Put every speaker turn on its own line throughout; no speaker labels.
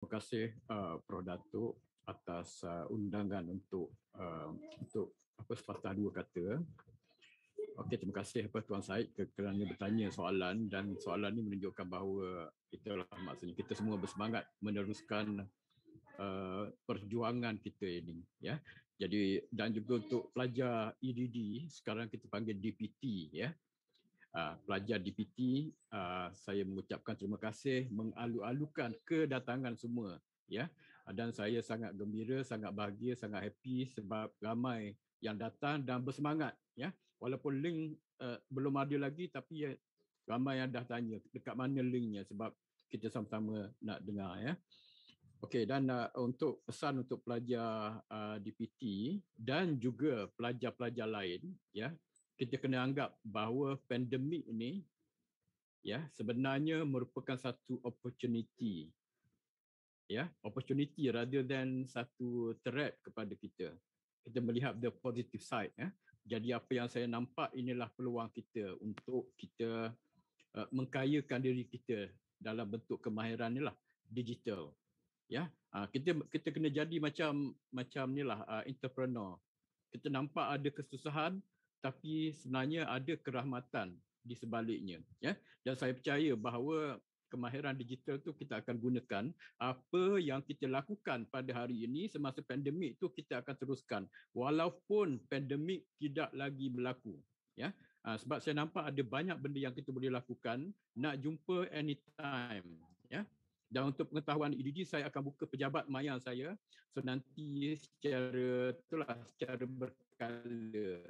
Terima kasih Prof Datuk atas undangan untuk sepatah dua kata. Okey, terima kasih Tuan Syed kerana bertanya soalan, dan soalan ini menunjukkan bahawa maksudnya kita semua bersemangat meneruskan perjuangan kita ini, ya. Jadi, dan juga untuk pelajar EDD, sekarang kita panggil DPT, ya. Pelajar DPT, saya mengucapkan terima kasih, mengalu-alukan kedatangan semua, ya. Dan saya sangat gembira, sangat bahagia, sangat happy sebab ramai yang datang dan bersemangat, ya. Walaupun link belum ada lagi, tapi ramai yang dah tanya dekat mana linknya, sebab kita sama-sama nak dengar, ya. Okey, dan untuk pesan untuk pelajar DPT dan juga pelajar-pelajar lain, ya, kita kena anggap bahawa pandemik ini, ya, sebenarnya merupakan satu opportunity, ya, opportunity rather than satu threat kepada kita. Kita melihat the positive side, ya. Jadi apa yang saya nampak inilah peluang kita untuk kita mengkayakan diri kita dalam bentuk kemahiran inilah digital, ya. Kita kena jadi macam nilah entrepreneur. Kita nampak ada kesusahan, tapi sebenarnya ada kerahmatan di sebaliknya, ya. Dan saya percaya bahawa kemahiran digital tu kita akan gunakan. Apa yang kita lakukan pada hari ini semasa pandemik tu kita akan teruskan walaupun pandemik tidak lagi berlaku, ya. Sebab saya nampak ada banyak benda yang kita boleh lakukan. Nak jumpa anytime, ya. Dan untuk pengetahuan EDD, saya akan buka pejabat maya saya. So nanti secara berkala.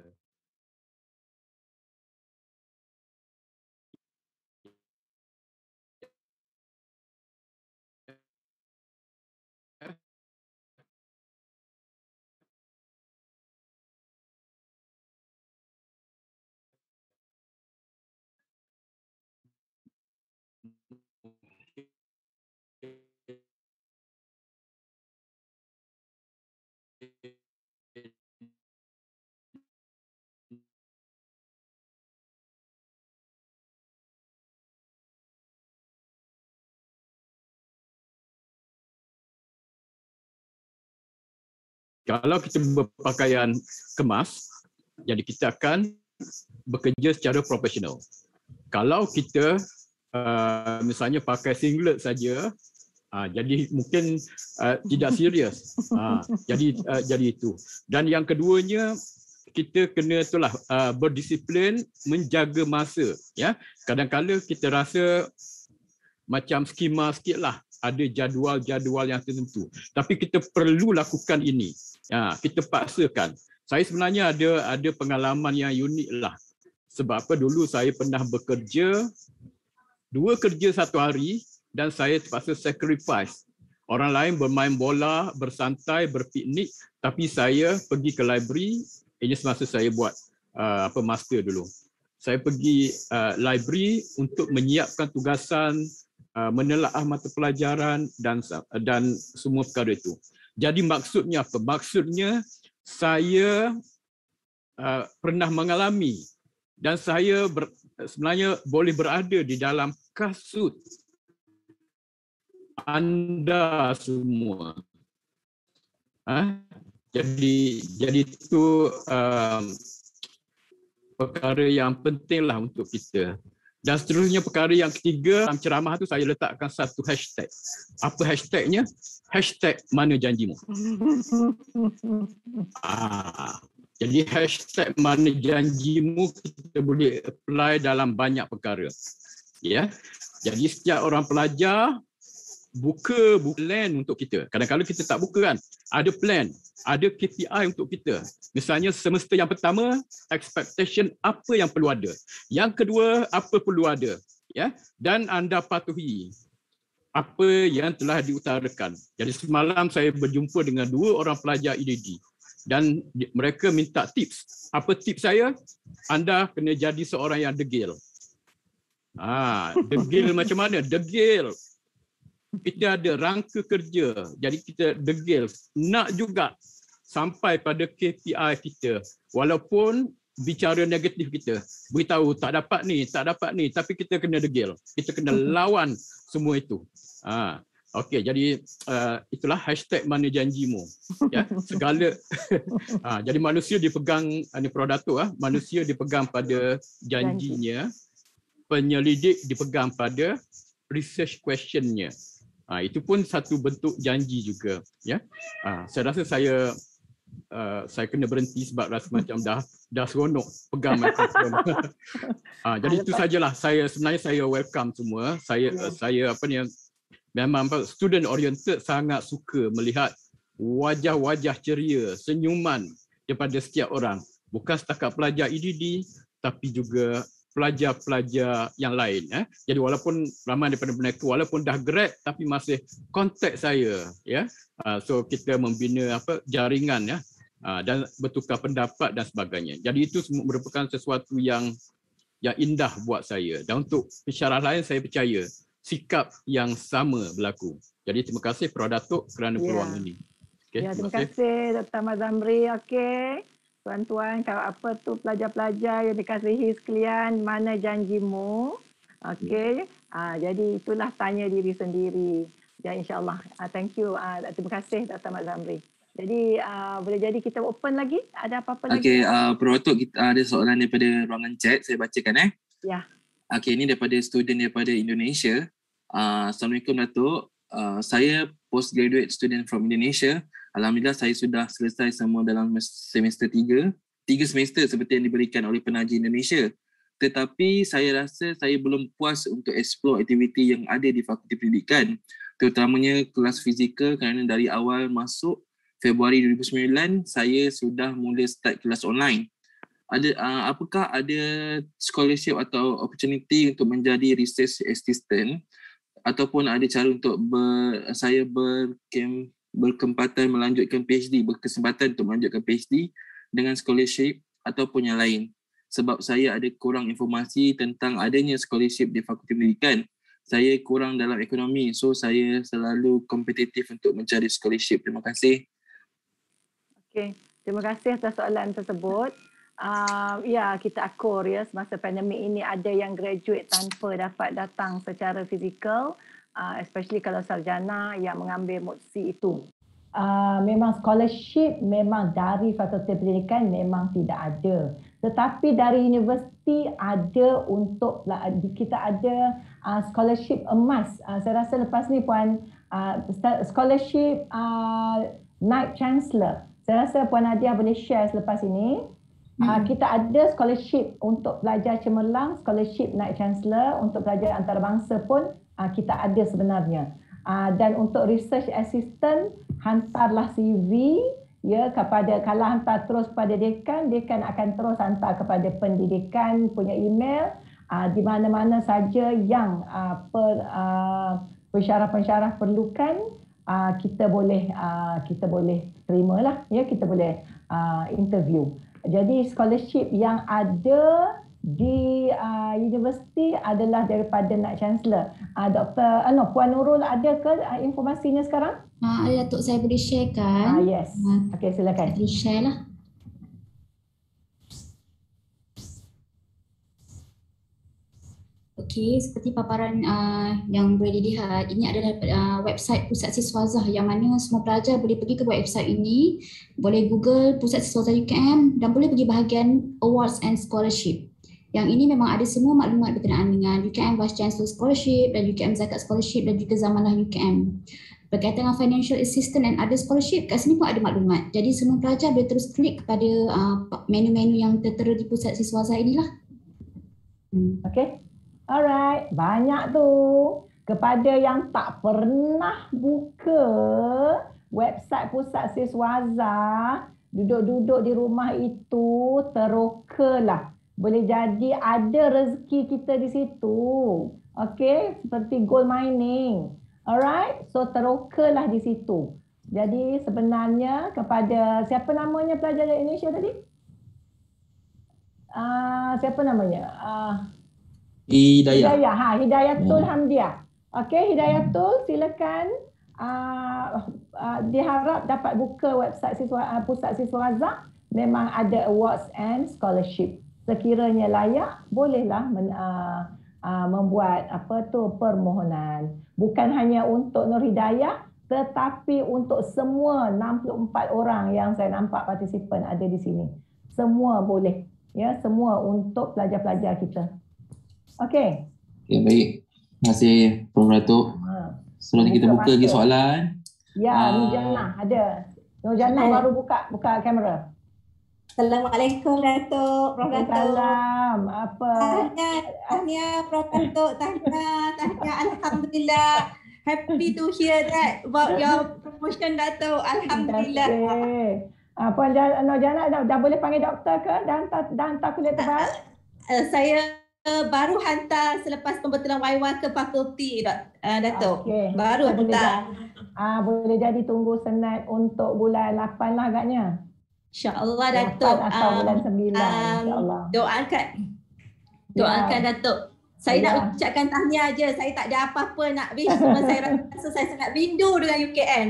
Kalau kita berpakaian kemas, jadi kita akan bekerja secara profesional. Kalau kita misalnya pakai singlet saja, jadi mungkin tidak serius. Jadi itu. Dan yang keduanya, kita kena berdisiplin, menjaga masa, ya. Kadang-kadang kita rasa macam skema sikitlah, ada jadual-jadual yang tertentu, tapi kita perlu lakukan ini. Kita paksakan. Saya sebenarnya ada pengalaman yang unik lah. Sebab apa, dulu saya pernah bekerja 2 kerja satu hari dan saya terpaksa sacrifice. Orang lain bermain bola, bersantai, berpiknik, tapi saya pergi ke library. Ini semasa saya buat master dulu. Saya pergi library untuk menyiapkan tugasan, menelaah mata pelajaran dan semua perkara itu. Jadi maksudnya apa? Maksudnya saya pernah mengalami dan saya sebenarnya boleh berada di dalam kasut anda semua. Jadi itu perkara yang pentinglah untuk kita. Dan seterusnya perkara yang ketiga, dalam ceramah tu saya letakkan satu hashtag. Apa hashtagnya? Hashtag mana janjimu. Jadi hashtag mana janjimu kita boleh apply dalam banyak perkara. Ya. Jadi setiap orang pelajar buka plan untuk kita. Kadang-kadang kita tak buka kan. Ada plan, ada KPI untuk kita. Misalnya semester yang pertama, expectation apa yang perlu ada. Yang kedua, apa perlu ada. Ya, dan anda patuhi apa yang telah diutarakan. Jadi semalam saya berjumpa dengan 2 orang pelajar EDD dan mereka minta tips. Apa tips saya? Anda kena jadi seorang yang degil. Degil macam mana? Degil. Kita ada rangka kerja, jadi kita degil. Nak juga sampai pada KPI kita. Walaupun bicara negatif kita, beritahu tak dapat ni, tapi kita kena degil. Kita kena lawan semua itu. Okey, jadi itulah hashtag mana janjimu. Ya, segala jadi manusia dipegang, ini Prof Datuk manusia dipegang pada janjinya, penyelidik dipegang pada research questionnya. Itu pun satu bentuk janji juga, ya. Saya rasa saya kena berhenti sebab rasa macam dah seronok pegang mikrofon. Jadi itu sajalah, sebenarnya saya welcome semua. Saya memang student oriented, sangat suka melihat wajah-wajah ceria, senyuman daripada setiap orang. Bukan setakat pelajar EDD tapi juga pelajar-pelajar yang lain. Jadi walaupun ramai daripada mereka walaupun dah grad tapi masih kontak saya, ya. So kita membina jaringan, ya. Dan bertukar pendapat dan sebagainya. Jadi itu merupakan sesuatu yang indah buat saya. Dan untuk pensyarah lain saya percaya sikap yang sama berlaku. Jadi terima kasih Prof Datuk kerana peluang ini.
Okay, terima kasih Dr. Ahmad Zamri. Okey. Tuan-tuan, kalau pelajar-pelajar yang dikasihi sekalian, mana janjimu? Okey. Jadi itulah tanya diri sendiri. Ya, insya-Allah. Thank you. Terima kasih Dr. Ahmad Zamri. Jadi boleh jadi kita open lagi? Ada apa-apa lagi?
Okey, Prof Datuk, kita ada soalan daripada ruangan chat, saya bacakan
Ya.
Okey, ini daripada student daripada Indonesia. Assalamualaikum Datuk. Saya postgraduate student from Indonesia. Alhamdulillah saya sudah selesai semua dalam semester 3. 3 semester seperti yang diberikan oleh penaja Indonesia. Tetapi saya rasa saya belum puas untuk explore aktiviti yang ada di Fakulti Pendidikan, terutamanya kelas fizikal, kerana dari awal masuk Februari 2009 saya sudah mula start kelas online. Apakah ada scholarship atau opportunity untuk menjadi research assistant ataupun ada cara untuk saya berkesempatan melanjutkan PhD dengan scholarship ataupun yang lain? Sebab saya ada kurang informasi tentang adanya scholarship di Fakulti Pendidikan. Saya kurang dalam ekonomi, so saya selalu kompetitif untuk mencari scholarship. Terima kasih.
Okey, terima kasih atas soalan tersebut. Ya, kita akur ya, semasa pandemik ini ada yang graduate tanpa dapat datang secara fizikal, especially kalau sarjana yang mengambil motsi itu. Memang scholarship memang dari Fakulti Pendidikan memang tidak ada. Tetapi dari universiti ada, untuk kita ada scholarship emas. Saya rasa lepas ni Puan, scholarship Knight Chancellor. Saya rasa Puan Nadia boleh share selepas ini. Kita ada scholarship untuk pelajar cemerlang, scholarship Knight Chancellor, untuk pelajar antarabangsa pun kita ada sebenarnya. Dan untuk research assistant, hantarlah CV ya kepada, kalau hantar terus kepada dekan akan terus hantar kepada pendidikan punya email, di mana-mana saja yang pensyarah-pensyarah perlukan, kita boleh terimalah ya, kita boleh interview. Jadi scholarship yang ada di universiti adalah daripada Knight Chancellor. Puan Nurul, ada ke informasinya sekarang?
Datuk, saya boleh share kan?
Yes. Okey, silakan.
Boleh share lah. Okey, seperti paparan yang boleh dilihat, ini adalah website Pusat Siswazah, yang mana semua pelajar boleh pergi ke website ini, boleh Google Pusat Siswazah UKM dan boleh pergi bahagian Awards and Scholarship. Yang ini memang ada semua maklumat berkenaan dengan UKM Vice Chancellor Scholarship dan UKM Zakat Scholarship dan juga Zamanlah UKM. Berkaitan dengan Financial Assistance and Other Scholarship, kat sini pun ada maklumat. Jadi semua pelajar boleh terus klik kepada menu-menu yang tertera di Pusat Siswazah inilah.
Okey. Alright, banyak tu. Kepada yang tak pernah buka website Pusat Siswazah, duduk-duduk di rumah itu, terokalah. Boleh jadi ada rezeki kita di situ. Okey, seperti gold mining. Alright, so terokalah di situ. Jadi sebenarnya kepada, siapa namanya pelajar dari Indonesia tadi? Siapa namanya? Hidayatul Hamdiah. Okey, Hidayatul, silakan. Diharap dapat buka website Pusat Siswazah. Memang ada awards and scholarship. Sekiranya layak, bolehlah membuat permohonan. Bukan hanya untuk Nur Hidayah, tetapi untuk semua 64 orang yang saya nampak partisipan ada di sini. Semua boleh. Ya, semua untuk pelajar-pelajar kita. Okey.
Okay, baik. Terima kasih Prof. Datuk. Selanjutnya kita buka lagi soalan.
Ya, Nur Jannah ada. Nur Jannah baru buka kamera.
Assalamualaikum Datuk, Prof. Datuk.
Salam. Apa?
Tahniah Prof. Datuk, tahniah. Alhamdulillah. Happy to hear that about your promotion Datuk. Alhamdulillah.
Puan Nur Jannah dah boleh panggil doktor ke? Dan hantar kuliah tebal?
Saya baru hantar selepas pembetulan YY ke fakulti Datuk.
Okay.
Baru hantar.
Boleh jadi tunggu senat untuk bulan 8 lah agaknya.
InsyaAllah Datuk.
Atau bulan 9 insyaAllah.
Doakan Datuk. Saya nak ucapkan tahniah je. Saya tak ada apa-apa nak wish. Cuma saya rasa saya sangat rindu dengan UKN.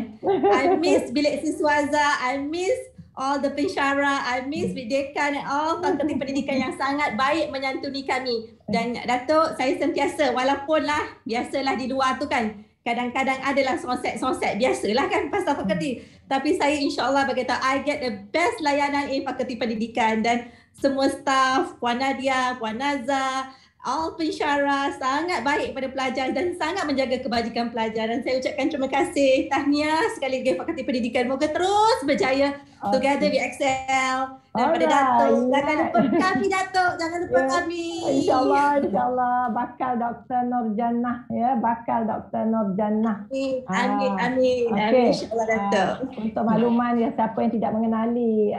I miss bilik siswaza. I miss all the pensyarah. I miss Dekan and all fakulti pendidikan yang sangat baik menyantuni kami. Dan Datuk, saya sentiasa walaupun lah biasalah di luar tu kan. Kadang-kadang adalah sonsek-sonsek. Biasalah kan pasal fakulti. Tapi saya insyaAllah berkata I get the best layanan in fakulti pendidikan. Dan semua staff, Puan Nadia, Puan Naza, all pensyarah sangat baik pada pelajar dan sangat menjaga kebajikan pelajar. Dan saya ucapkan terima kasih, tahniah sekali lagi Fakulti Pendidikan. Moga terus berjaya. Together we excel. Dan pada Datuk, jangan lupa kami Datuk, jangan lupa kami.
InsyaAllah bakal Dr. Nur Jannah ya, bakal Dr. Nur Jannah.
Amin. InsyaAllah Datuk.
Untuk makluman ya, siapa yang tidak mengenali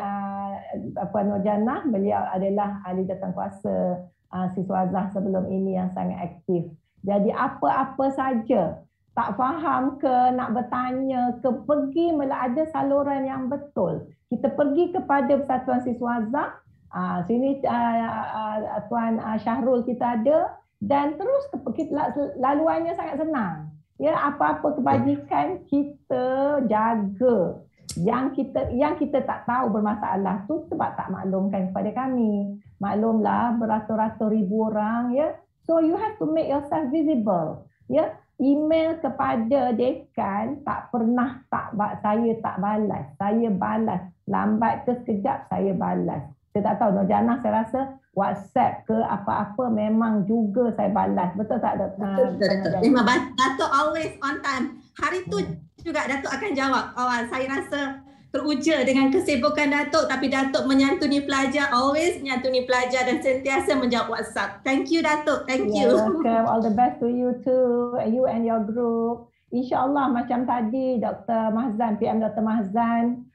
Puan Nur Jannah, beliau adalah ahli jawatankuasa Siswazah sebelum ini yang sangat aktif. Jadi apa-apa saja, tak faham ke, nak bertanya ke, pergi ada saluran yang betul. Kita pergi kepada Persatuan Siswazah, sini Tuan Syahrul kita ada, dan terus laluannya sangat senang. Ya, apa-apa kebajikan kita jaga. Yang kita tak tahu bermasalah tu sebab tak maklumkan kepada kami. Maklumlah beratus-ratus ribu orang ya. So you have to make yourself visible. Ya, email kepada dekan saya tak balas. Saya balas. Lambat ke sekejap saya balas. Saya tak tahu Nur Jannah, saya rasa WhatsApp ke apa-apa memang juga saya balas. Betul tak Dr.
Betul. Memang Datuk always on time. Hari tu juga Datuk akan jawab. Saya rasa teruja dengan kesibukan Datuk, tapi Datuk menyantuni pelajar, always menyantuni pelajar dan sentiasa menjawab WhatsApp. Thank you Datuk, thank you.
Welcome, all the best to you too, you and your group. InsyaAllah macam tadi Dr. Mahzan, PM Dr. Mahzan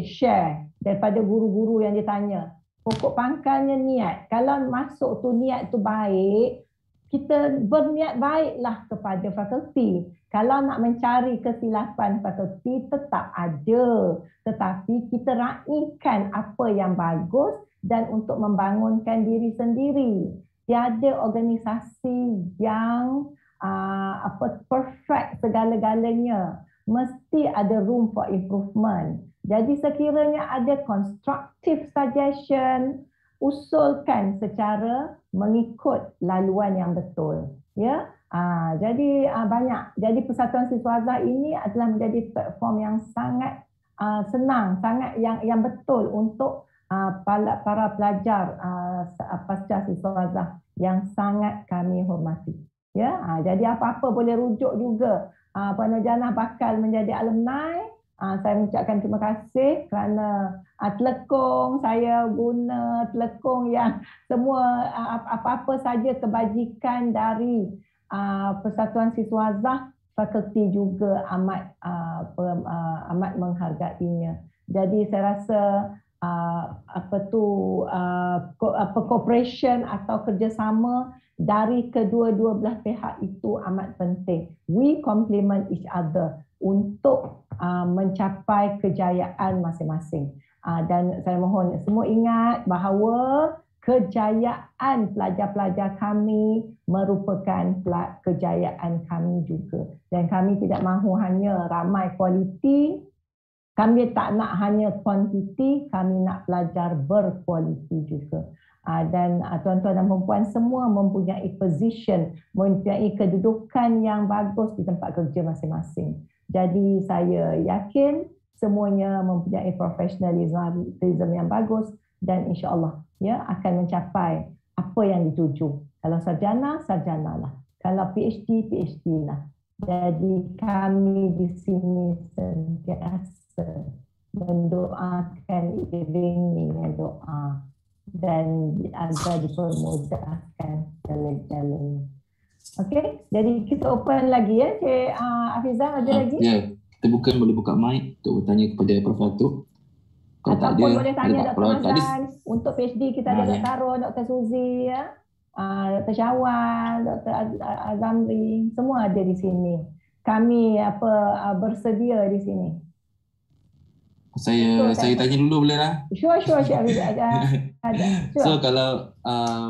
share daripada guru-guru yang ditanya. Pokok pangkalnya niat. Kalau masuk tu niat tu baik, kita berniat baiklah kepada fakulti. Kalau nak mencari kesilapan fakulti tetap ada. Tetapi kita raikan apa yang bagus dan untuk membangunkan diri sendiri. Tiada organisasi yang perfect segala-galanya. Mesti ada room for improvement. Jadi sekiranya ada constructive suggestion, usulkan secara mengikut laluan yang betul. Ya, jadi banyak. Jadi Persatuan Siswazah ini adalah menjadi platform yang sangat senang, sangat yang betul untuk para pelajar pasca Siswazah yang sangat kami hormati. Ya, jadi apa-apa boleh rujuk juga. Puan Nur Jannah bakal menjadi alumni. Saya mengucapkan terima kasih kerana telekong, saya guna telekong yang semua apa-apa saja kebajikan dari Persatuan Siswazah, fakulti juga amat menghargainya. Jadi saya rasa cooperation atau kerjasama dari kedua-dua belah pihak itu amat penting. We complement each other untuk mencapai kejayaan masing-masing. Dan saya mohon semua ingat bahawa kejayaan pelajar-pelajar kami merupakan kejayaan kami juga. Dan kami tidak mahu hanya ramai kualiti, kami tak nak hanya kuantiti, kami nak pelajar berkualiti juga. Dan tuan-tuan dan perempuan semua mempunyai position, mempunyai kedudukan yang bagus di tempat kerja masing-masing. Jadi saya yakin semuanya mempunyai profesionalisme yang bagus dan insya-Allah ya akan mencapai apa yang dituju. Kalau sarjana, sarjanalah. Kalau PhD, PhD lah. Jadi kami di sini sentiasa mendoakan, iringi dengan doa dan agar dipermudahkan jalan-jalan. Okey, jadi kita open lagi ya, Cik Hafizah, ada lagi?
Ya, kita boleh buka mic untuk bertanya kepada Prof. Datuk. Kalau tak ada,
boleh tanya Dr. Mazlan. Untuk PhD kita ada Dr.
Ya.
Tarun, Dr. Suzy, ya. Dr. Syawal, Dr. Azamri, semua ada di sini. Kami bersedia di sini.
Saya tanya dulu boleh lah?
Sure. Ada. Sure.
So kalau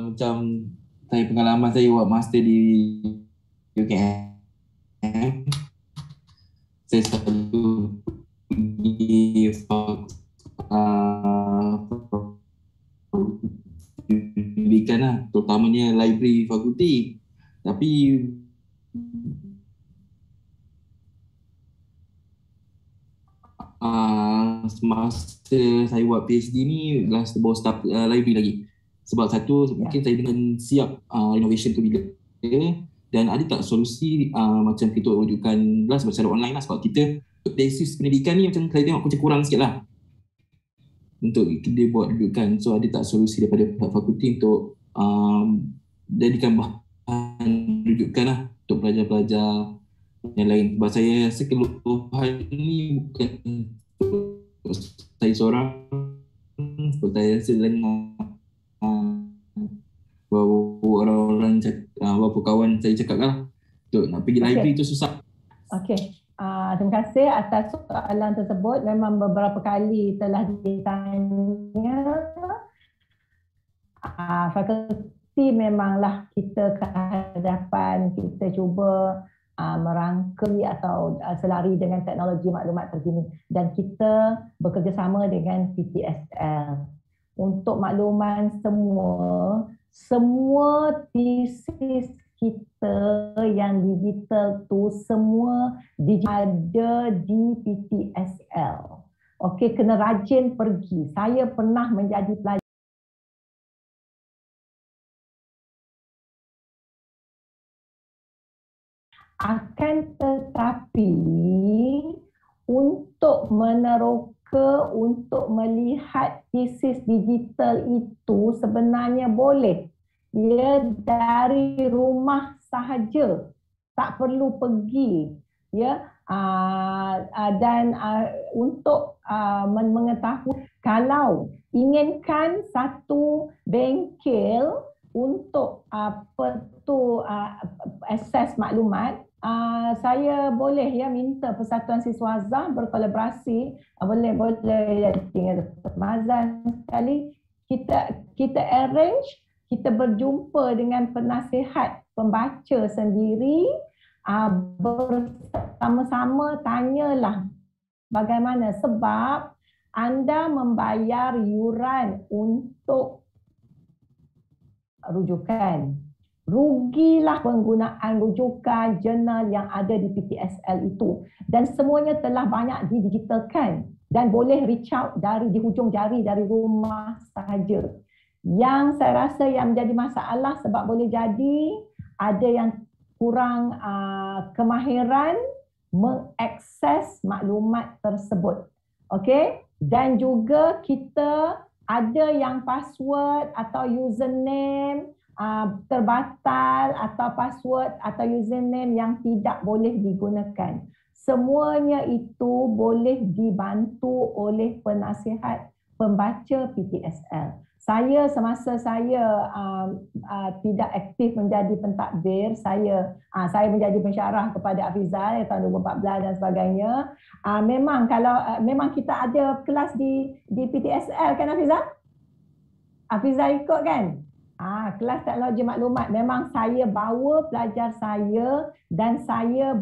macam saya pengalaman saya buat master di UKM, saya selalu pergi pendidikan lah, terutamanya library fakulti. Tapi semasa saya buat PhD ni dah baru start library lagi. Sebab satu, mungkin saya dengan siap renovation tu bila, dan ada tak solusi macam kita rujukan secara online lah, sebab kita tesis pendidikan ni macam saya tengok macam kurang sikit lah untuk dia buat rujukan. So ada tak solusi daripada pihak fakulti untuk jadikan bahan rujukan lah untuk pelajar-pelajar yang lain. Sebab saya rasa keluhan ni bukan saya seorang, sebab saya rasa orang-orang beberapa kawan saya cakap lah untuk nak pergi library tu susah.
Okey. Terima kasih atas soalan tersebut. Memang beberapa kali telah ditanya. Fakulti memanglah kita ke hadapan, kita cuba merangkuli atau selari dengan teknologi maklumat terkini, dan kita bekerjasama dengan PTSL. Untuk makluman semua tesis kita yang digital tu semua ada di PTSL. Okey, kena rajin pergi. Saya pernah menjadi pelajar akan tetapi untuk meneroka, untuk melihat tesis digital itu sebenarnya boleh. Ya, dari rumah sahaja, tak perlu pergi, ya. Dan untuk mengetahui, kalau inginkan satu bengkel untuk akses maklumat, saya boleh ya minta Persatuan Siswa Azhar berkolaborasi, boleh dengan Dr. Mazlan sekali, kita arrange, kita berjumpa dengan penasihat pembaca sendiri, bersama-sama tanyalah bagaimana, sebab anda membayar yuran untuk rujukan. Rugilah penggunaan rujukan jurnal yang ada di PTSL itu, dan semuanya telah banyak didigitalkan dan boleh reach out di hujung jari dari rumah sahaja. Yang saya rasa yang menjadi masalah, sebab boleh jadi ada yang kurang kemahiran mengakses maklumat tersebut. Okey, dan juga kita ada yang password atau username terbatal, atau password atau username yang tidak boleh digunakan. Semuanya itu boleh dibantu oleh penasihat pembaca PTSL. Saya semasa saya tidak aktif menjadi pentadbir, saya menjadi pensyarah kepada Hafizah tahun 2014 dan sebagainya. Memang memang kita ada kelas di PTSL kan Hafizah? Hafizah ikut kan? Kelas teknologi maklumat, memang saya bawa pelajar saya, dan saya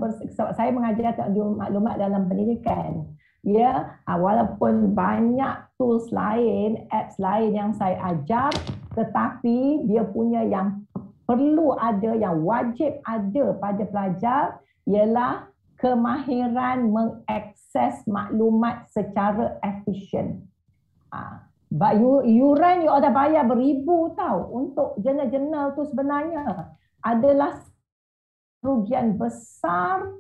mengajar teknologi maklumat dalam pendidikan. Ya, walaupun banyak tools lain, apps lain yang saya ajar, Tetapi dia punya yang perlu ada, yang wajib ada pada pelajar ialah kemahiran mengakses maklumat secara efisien. Yuran you dah bayar beribu tau untuk jurnal-jurnal tu sebenarnya adalah kerugian besar.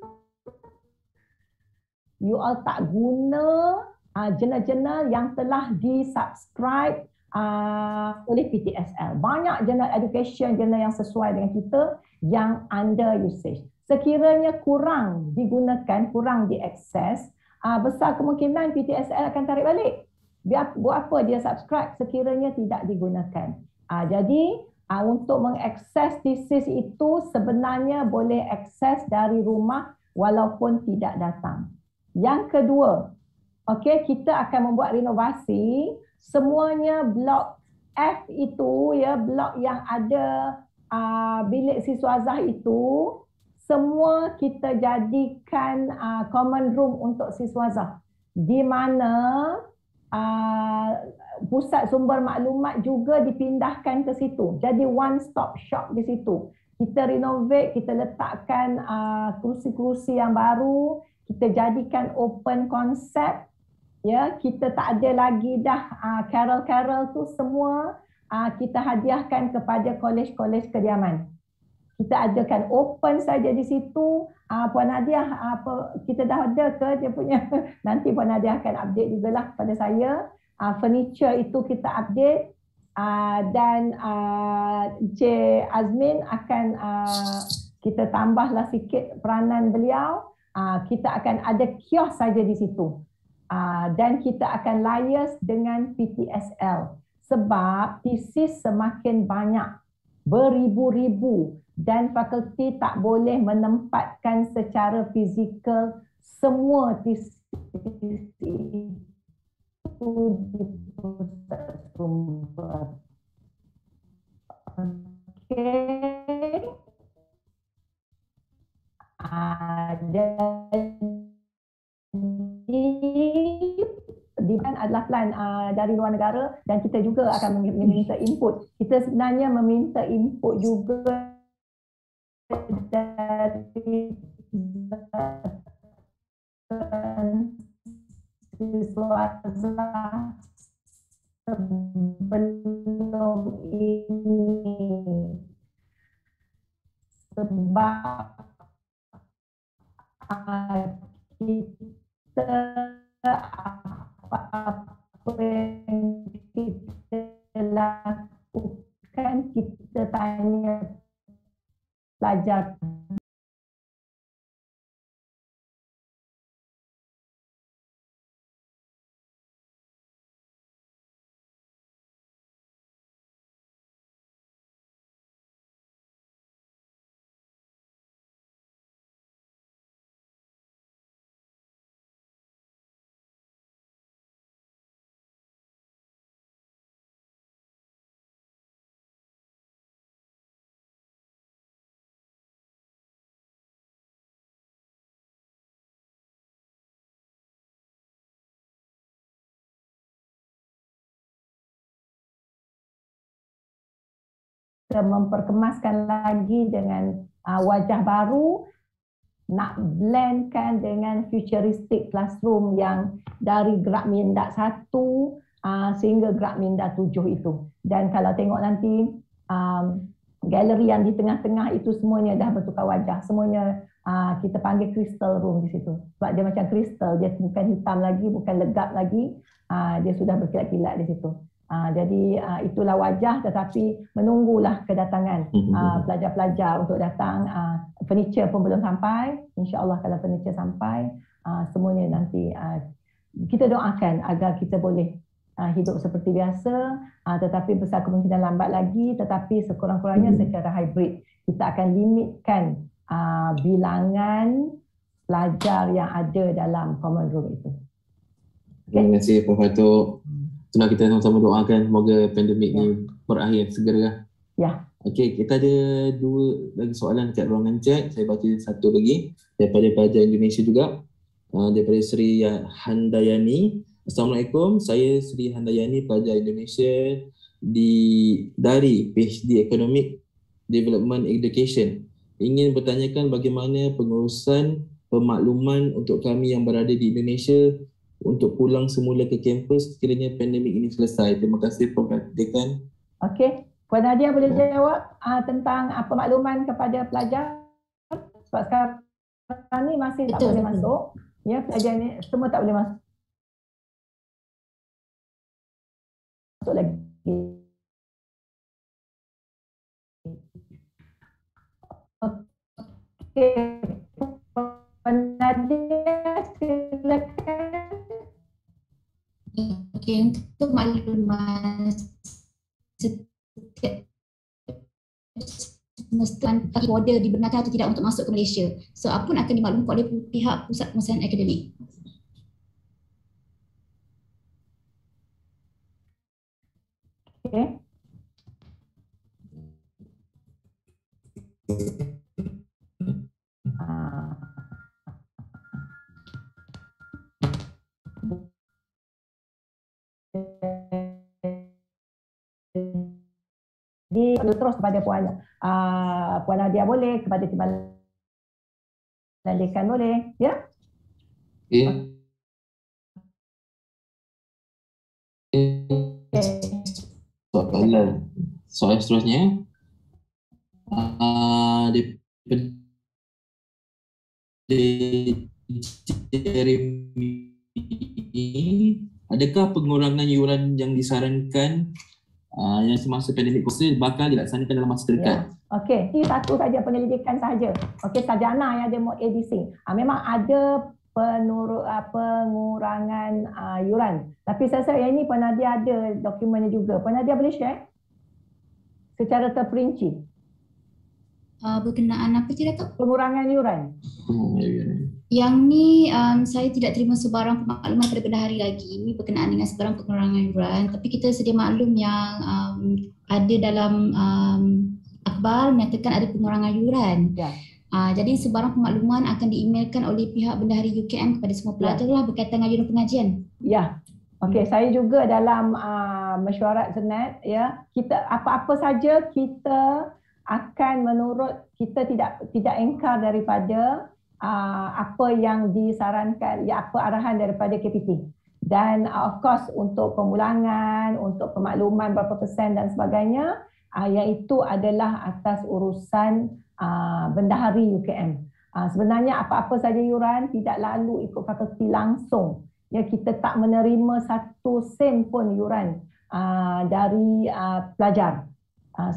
You all tak guna jurnal-jurnal yang telah disubscribe oleh PTSL. Banyak jurnal education, jurnal yang sesuai dengan kita yang under usage. Sekiranya kurang digunakan, kurang diakses, besar kemungkinan PTSL akan tarik balik. Buat apa dia subscribe sekiranya tidak digunakan. Jadi untuk mengakses thesis itu sebenarnya boleh akses dari rumah walaupun tidak datang. Yang kedua, kita akan membuat renovasi. Semuanya blok F itu, ya, blok yang ada bilik siswazah itu, semua kita jadikan common room untuk siswazah, di mana pusat sumber maklumat juga dipindahkan ke situ. Jadi one stop shop di situ. Kita renovate, kita letakkan kerusi-kerusi yang baru, kita jadikan open concept. Ya, kita tak ada lagi dah carol-carol tu semua kita hadiahkan kepada kolej-kolej kediaman. Kita adakan open saja di situ. Puan Nadia, kita dah ada ke dia punya? Nanti Puan Nadia akan update juga lah pada saya. Furniture itu kita update dan Encik Azmin akan kita tambahlah sikit peranan beliau. Kita akan ada kios saja di situ. Dan kita akan liaise dengan PTSL sebab thesis semakin banyak, beribu-ribu, dan fakulti tak boleh menempatkan secara fizikal semua thesis itu di pusat sumber. Okey. Di mana adalah plan dari luar negara dan kita juga akan meminta input. Kita sebenarnya meminta input juga dari siswazah sebelum ini sebab kita apa yang kita lakukan, kita tanya pelajar. Memperkemaskan lagi dengan wajah baru, nak blendkan dengan futuristic classroom yang dari Gerak Minda 1 sehingga Gerak Minda 7 itu. Dan kalau tengok nanti galeri yang di tengah-tengah itu semuanya dah bertukar wajah. Semuanya kita panggil crystal room di situ. Sebab dia macam crystal, dia bukan hitam lagi, bukan legap lagi, dia sudah berkilat-kilat di situ. Jadi itulah wajah, tetapi menunggulah kedatangan pelajar-pelajar untuk datang. Furniture pun belum sampai. InsyaAllah kalau furniture sampai, semuanya nanti kita doakan agar kita boleh hidup seperti biasa, tetapi besar kemungkinan lambat lagi, tetapi sekurang-kurangnya secara hybrid. Kita akan limitkan bilangan pelajar yang ada dalam common room itu.
Terima kasih Prof. Fatuk. Itulah kita sama-sama doakan semoga pandemik ni berakhir segera.
Ya.
Okey, kita ada 2 lagi soalan kat ruangan chat. Saya baca satu lagi daripada pelajar Indonesia juga. Daripada Sri Handayani. Assalamualaikum, saya Sri Handayani, pelajar Indonesia dari PhD Economic Development Education. Ingin bertanyakan bagaimana pengurusan pemakluman untuk kami yang berada di Indonesia untuk pulang semula ke kampus sekiranya pandemik ini selesai. Terima kasih Prof. Dekan.
Okey, Puan Nadia boleh jawab tentang pemakluman kepada pelajar? Sebab sekarang ni masih tak boleh masuk. Ya, pelajar ni semua tak boleh masuk lagi. Okey, Puan Nadia silakan.
Okey, untuk makluman setiap semestikan border dibenarkan atau tidak untuk masuk ke Malaysia. So, apa pun akan dimaklumkan oleh pihak Pusat Pengurusan Akademik.
Okey. Terus kepada Puan Nadia boleh, kepada Timbalan Dekan boleh, ya?
Soalan seterusnya, adakah pengurangan yuran yang disarankan yang semasa pandemik COVID bakal dilaksanakan dalam masa terdekat?
Ya. Okey, ini satu saja penyelidikan sahaja. Okey, sarjana yang ada mod ADC. Memang ada pengurangan yuran. Tapi saya rasa yang ini Puan Nadia ada dokumennya juga. Puan Nadia boleh share secara terperinci.
Berkenaan apa je Datuk?
Pengurangan yuran.
Yang ni saya tidak terima sebarang pemakluman pada bendahari lagi berkenaan dengan sebarang pengurangan yuran, tapi kita sedia maklum yang ada dalam akhbar menyatakan ada pengurangan yuran.
Ya.
Jadi sebarang pemakluman akan diemailkan oleh pihak bendahari UKM kepada semua pelajar lah berkaitan dengan yuran pengajian.
Ya. Okey, saya juga dalam mesyuarat Senat, ya, kita apa-apa saja kita akan menurut, kita tidak engkar daripada apa yang disarankan, ya, apa arahan daripada KPT. Dan of course untuk pemulangan, untuk pemakluman berapa persen dan sebagainya, yang itu adalah atas urusan bendahari UKM. Sebenarnya apa-apa saja yuran tidak lalu ikut fakulti langsung. Ya, kita tak menerima 1 sen pun yuran dari pelajar.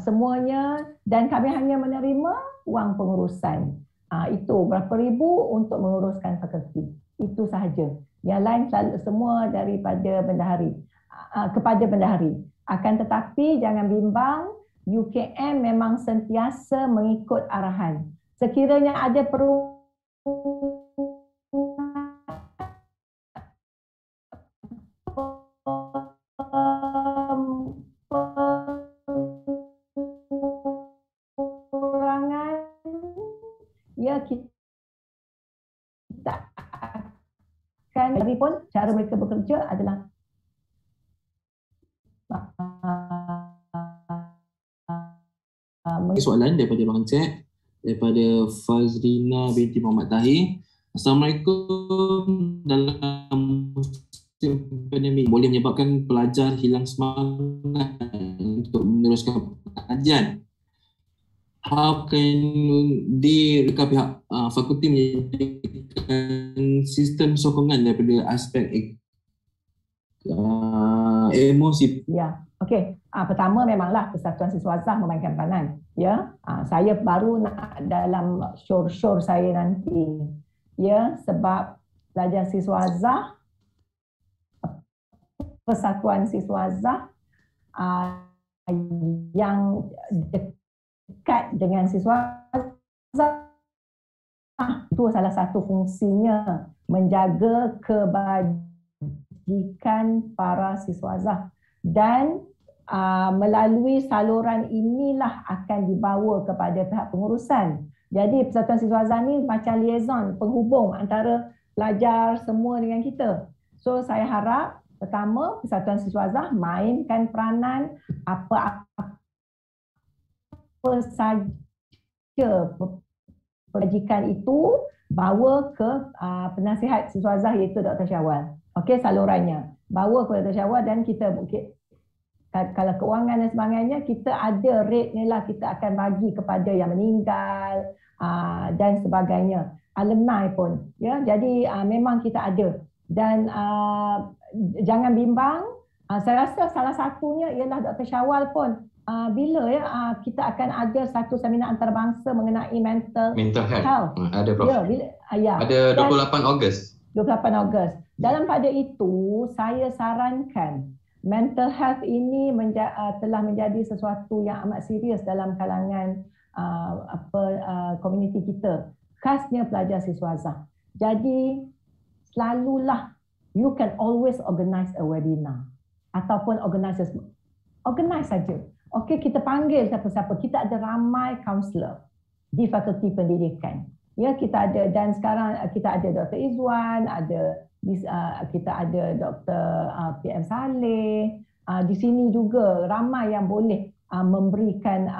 Semuanya, dan kami hanya menerima wang pengurusan. Itu berapa ribu untuk menguruskan fakulti. Itu sahaja. Yang lain selalu semua daripada bendahari, kepada bendahari. Akan tetapi jangan bimbang, UKM memang sentiasa mengikut arahan. Sekiranya ada pengurangan, ya, kita akan, tapi pun cara mereka bekerja adalah
soalan daripada Bang Cik, daripada Fazrina binti Muhammad Tahir. Assalamualaikum. Dalam musim pandemik boleh menyebabkan pelajar hilang semangat untuk meneruskan pengajian. How can adakah pihak fakulti menyediakan sistem sokongan daripada aspek emosi?
Ya, okey. Pertama memanglah Persatuan Siswa Azhar memainkan peranan. Ya, saya baru nak dalam syur saya nanti. Ya, sebab pelajar Siswa Azhar, Persatuan Siswa Azhar yang dekat dengan siswa Azhar, itu salah satu fungsinya menjaga kebajikan para siswa Azhar. Dan melalui saluran inilah akan dibawa kepada pihak pengurusan. Jadi Persatuan Siswa Azhar ni macam liaison, penghubung antara pelajar semua dengan kita. So saya harap Pertama, Persatuan Siswazah mainkan peranan apa saja pengajikan itu bawa ke penasihat siswazah iaitu Dr. Syawal. Okey, salurannya. Bawa ke Dr. Syawal dan kita kalau keuangan dan sebagainya, kita ada rate-nya lah, kita akan bagi kepada yang meninggal dan sebagainya. Alumni pun. Ya, jadi memang kita ada. Dan jangan bimbang, saya rasa salah satunya ialah Dr. Syawal pun. Bila kita akan ada satu seminar antarabangsa mengenai mental health.
Ada Prof.
Ya,
ada 28 Ogos.
28 Ogos. Dalam pada itu, saya sarankan mental health ini telah menjadi sesuatu yang amat serius dalam kalangan komuniti kita, khasnya pelajar siswazah. Jadi selalulah, you can always organize a webinar ataupun organize saja. Okey, kita panggil siapa-siapa. Kita ada ramai kaunselor di Fakulti Pendidikan. Ya, kita ada, dan sekarang kita ada Dr. Izwan, kita ada Dr. PM Saleh. Di sini juga ramai yang boleh memberikan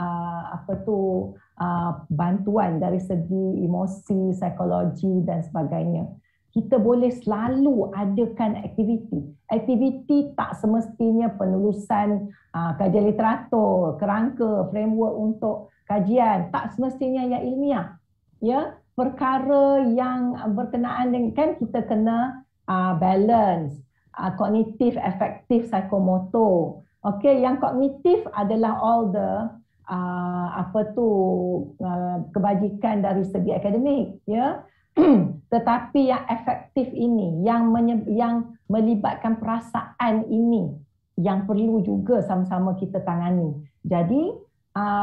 bantuan dari segi emosi, psikologi dan sebagainya. Kita boleh selalu adakan aktiviti. Aktiviti tak semestinya penulisan kajian literatur, kerangka, framework untuk kajian. Tak semestinya yang ilmiah. Ya, perkara yang berkenaan dengan, kan kita kena balance, kognitif, efektif, psikomotor. Okey, yang kognitif adalah all the kebajikan dari segi akademik, ya. Tetapi yang efektif ini, yang melibatkan perasaan ini, yang perlu juga sama-sama kita tangani. Jadi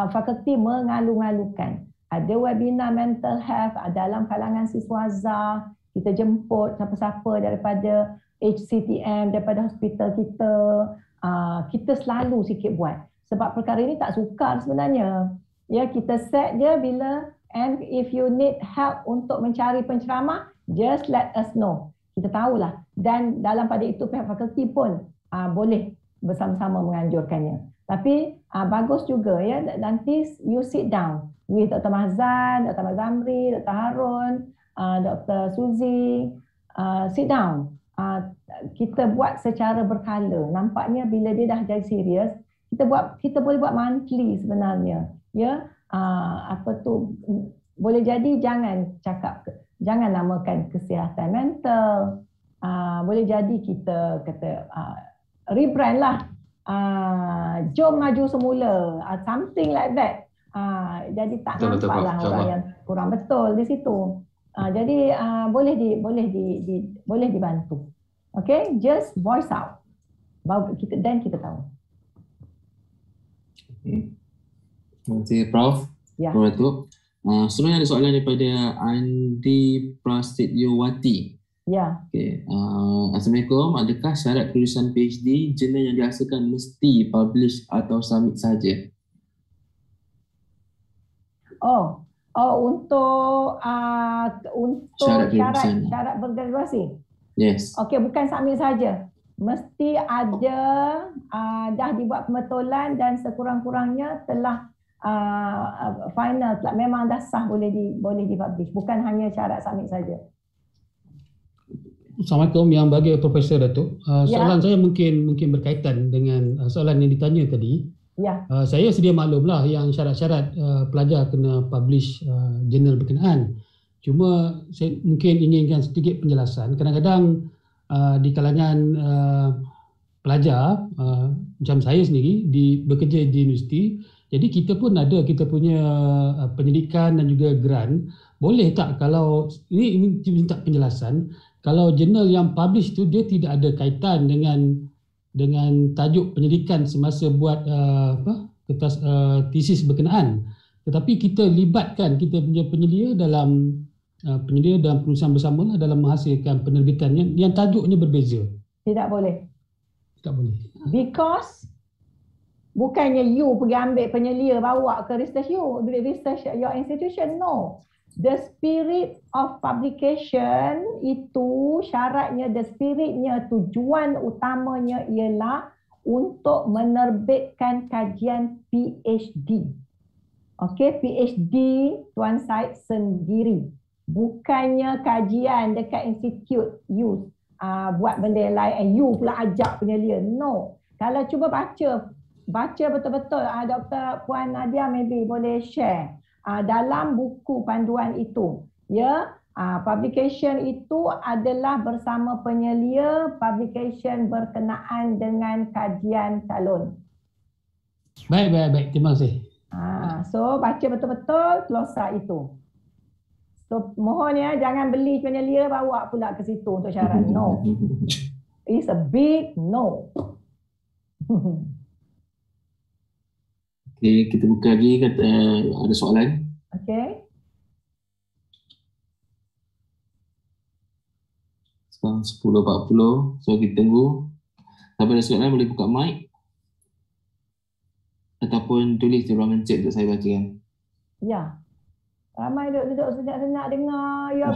fakulti mengalu-alukan ada webinar mental health dalam kalangan siswazah. Kita jemput siapa-siapa daripada HCTM, daripada hospital kita. Kita selalu sikit buat. Sebab perkara ini tak sukar sebenarnya. Ya, kita set je bila, and if you need help untuk mencari penceramah, just let us know. Kita tahulah. Dan dalam pada itu pihak fakulti pun boleh bersama-sama menganjurkannya. Tapi bagus juga, ya, nanti you sit down with Dr. Mahzan, Dr. Mazamri, Dr. Harun, Dr. Suzy, sit down. Kita buat secara berkala. Nampaknya bila dia dah jadi serius, kita boleh buat monthly sebenarnya. Ya, boleh jadi jangan namakan kesihatan mental. Boleh jadi kita kata rebrand lah. Jom maju semula. Something like that. Jadi tak nampaklah orang yang kurang betul di situ. Jadi boleh dibantu. Okay, just voice out. Dan kita tahu.
Okay. Terima kasih Prof.
Ya.
Prof. Sebenarnya ada soalan daripada Andi Prasetyowati.
Ya.
Okay. Assalamualaikum. Adakah syarat kelulusan PhD jurnal yang dihasilkan mesti publish atau submit saja?
Untuk syarat bergraduasi.
Yes.
Okey, bukan submit saja. Mesti ada dah dibuat pembetulan dan sekurang-kurangnya telah final, memang dah sah, boleh dipublish. Bukan hanya syarat submit saja.
Assalamualaikum, yang bagi Profesor Datuk. Soalan saya mungkin berkaitan dengan soalan yang ditanya tadi.
Ya.
Saya sedia maklumlah yang syarat-syarat pelajar kena publish jurnal berkenaan. Cuma saya mungkin inginkan sedikit penjelasan. Kadang-kadang di kalangan pelajar macam saya sendiri bekerja di universiti, jadi kita pun ada kita punya pendidikan dan juga grant. Boleh tak kalau ini minta penjelasan, kalau jurnal yang publish tu dia tidak ada kaitan dengan tajuk pendidikan semasa buat kertas tesis berkenaan, tetapi kita libatkan kita punya penyelia dalam penulisan bersama dalam menghasilkan penerbitan yang tajuknya berbeza.
Tidak boleh.
Tak boleh.
Because bukannya you pergi ambil penyelia bawa ke research your institution, no. The spirit of publication itu syaratnya, the spiritnya, tujuan utamanya ialah untuk menerbitkan kajian PhD. Okey, PhD Tuan Syed sendiri. Bukannya kajian dekat institute you buat benda lain and you pula ajak penyelia. No. Kalau cuba baca betul-betul, Dr. Puan Nadia maybe boleh share dalam buku panduan itu. Ya, publication itu adalah bersama penyelia, publication berkenaan dengan kajian calon.
Baik. Terima kasih.
So baca betul-betul glosa itu. So mohon ya, jangan beli penyelia bawa pula ke situ untuk syarat. No. It's a big no.
Okay, kita buka lagi, kata ada soalan.
Okay.
Sekarang 10.40, so kita tunggu. Siapa ada soalan boleh buka mic ataupun tulis di ruangan chat untuk saya bacakan.
Ya. Ramai duduk senyap-senyap dengar. You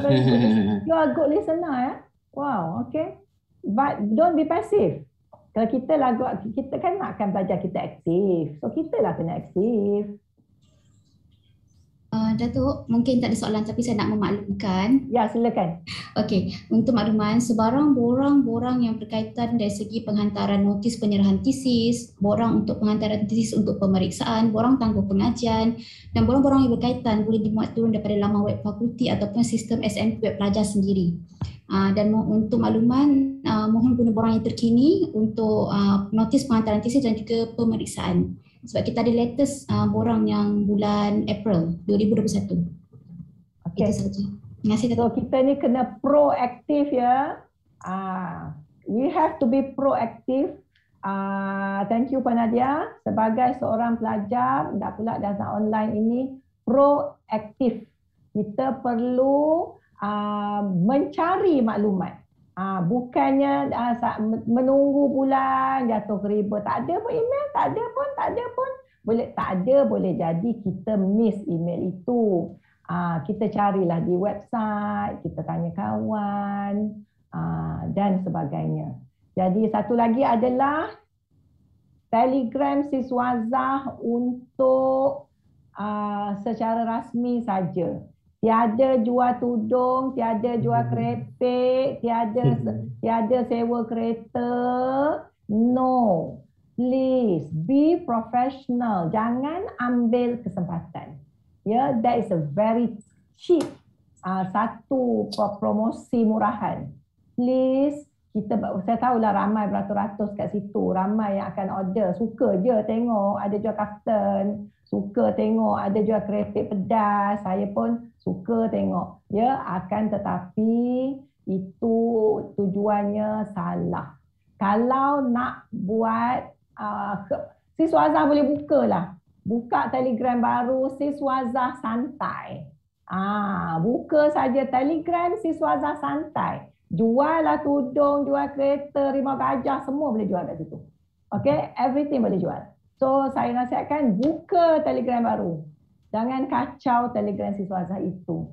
are good listener ya. Wow, okay. But don't be passive. Kalau kita kan nakkan belajar kita aktif. So kita lah kena aktif.
Datuk, mungkin tak ada soalan tapi saya nak memaklumkan.
Ya, silakan.
Okey, untuk makluman, sebarang borang-borang yang berkaitan dari segi penghantaran notis penyerahan tesis, borang untuk penghantaran tesis untuk pemeriksaan, borang tangguh pengajian dan borang-borang yang berkaitan boleh dimuat turun daripada laman web fakulti ataupun sistem SMP web pelajar sendiri. Dan untuk makluman, mohon guna borang yang terkini untuk notis penghantaran tesis dan juga pemeriksaan. Sebab kita ada latest borang yang bulan April 2021.
Okay.
Itu saja. Terima kasih.
So kita ni kena proaktif ya. We have to be proactive. Thank you Puan Nadia. Sebagai seorang pelajar, dah pula dasar online ini, proaktif. Kita perlu mencari maklumat. Bukannya menunggu bulan jatuh ke riba. Tak ada pun email, tak ada pun. Boleh jadi kita miss email itu. Kita carilah di website, kita tanya kawan dan sebagainya. Jadi satu lagi adalah Telegram Siswazah untuk secara rasmi saja. Tiada jual tudung, tiada jual kerepek, tiada sewa kereta. No. Please be professional. Jangan ambil kesempatan. Ya, that is a very cheap satu promosi murahan. Please, saya tahulah ramai beratus-ratus kat situ, ramai yang akan order, suka je tengok ada jual kaftan, suka tengok ada jual kerepek pedas, saya pun suka tengok. Ya, akan tetapi itu tujuannya salah. Kalau nak buat Siswazah boleh bukalah. Buka Telegram baru Siswazah Santai. Buka saja Telegram Siswazah Santai. Jual lah tudung, jual kereta, rimau gajah, semua boleh jual kat situ. Okay, everything boleh jual. So saya nasihatkan buka Telegram baru. Jangan kacau Telegram Siswazah itu.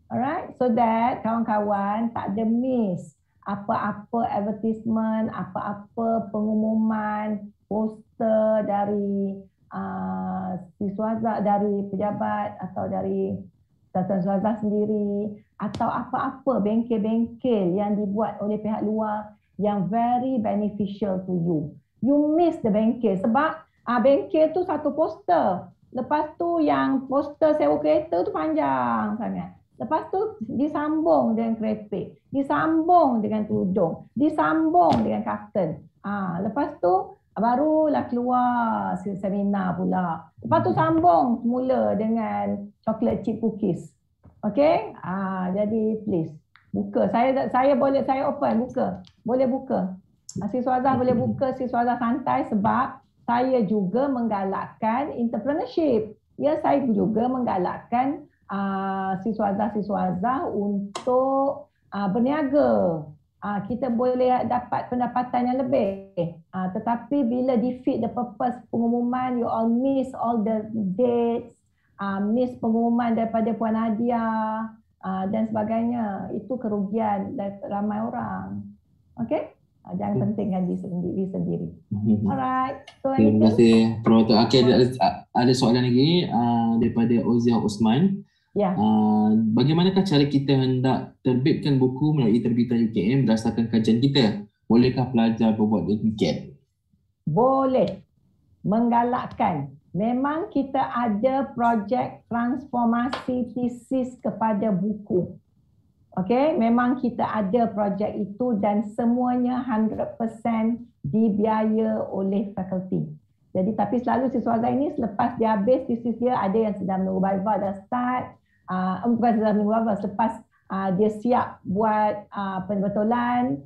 Alright, so that kawan-kawan tak ada miss apa-apa advertisement, apa-apa pengumuman, poster dari Siswazah, dari pejabat atau dari Siswazah sendiri, atau apa-apa bengkel-bengkel yang dibuat oleh pihak luar yang very beneficial to you. You miss the bengkel sebab bengkel tu satu poster. Lepas tu yang poster sewa kereta tu panjang sangat. Lepas tu disambung dengan kerepek, disambung dengan tudung, disambung dengan kaftan. Lepas tu barulah keluar seminar pula. Lepas tu sambung semula dengan chocolate chip cookies. Okay? Jadi please buka. Saya boleh, saya open, buka. Boleh buka. Siswazah boleh buka Siswazah Santai sebab saya juga menggalakkan entrepreneurship. Ya, saya juga menggalakkan siswazah-siswazah untuk berniaga. Kita boleh dapat pendapatan yang lebih. Tetapi bila defeat the purpose pengumuman, you all miss all the dates, miss pengumuman daripada Puan Nadia dan sebagainya. Itu kerugian dari ramai orang. Okey? Jangan pentingkan diri sendiri. Alright. So
Terima kasih Prof. Okay, ada soalan lagi daripada Ozia Osman.
Ya.
Bagaimanakah cara kita hendak terbitkan buku melalui terbitan UKM berdasarkan kajian kita? Bolehkah pelajar berbuat demikian?
Boleh. Menggalakkan. Memang kita ada projek transformasi tesis kepada buku. Okey, memang kita ada projek itu dan semuanya 100% dibiaya oleh fakulti. Jadi tapi selalu siswa ini selepas dia habis tesis dia, ada yang sedang menunggu viva dah start, bukan sedang menunggu viva, selepas dia siap buat penbetulan,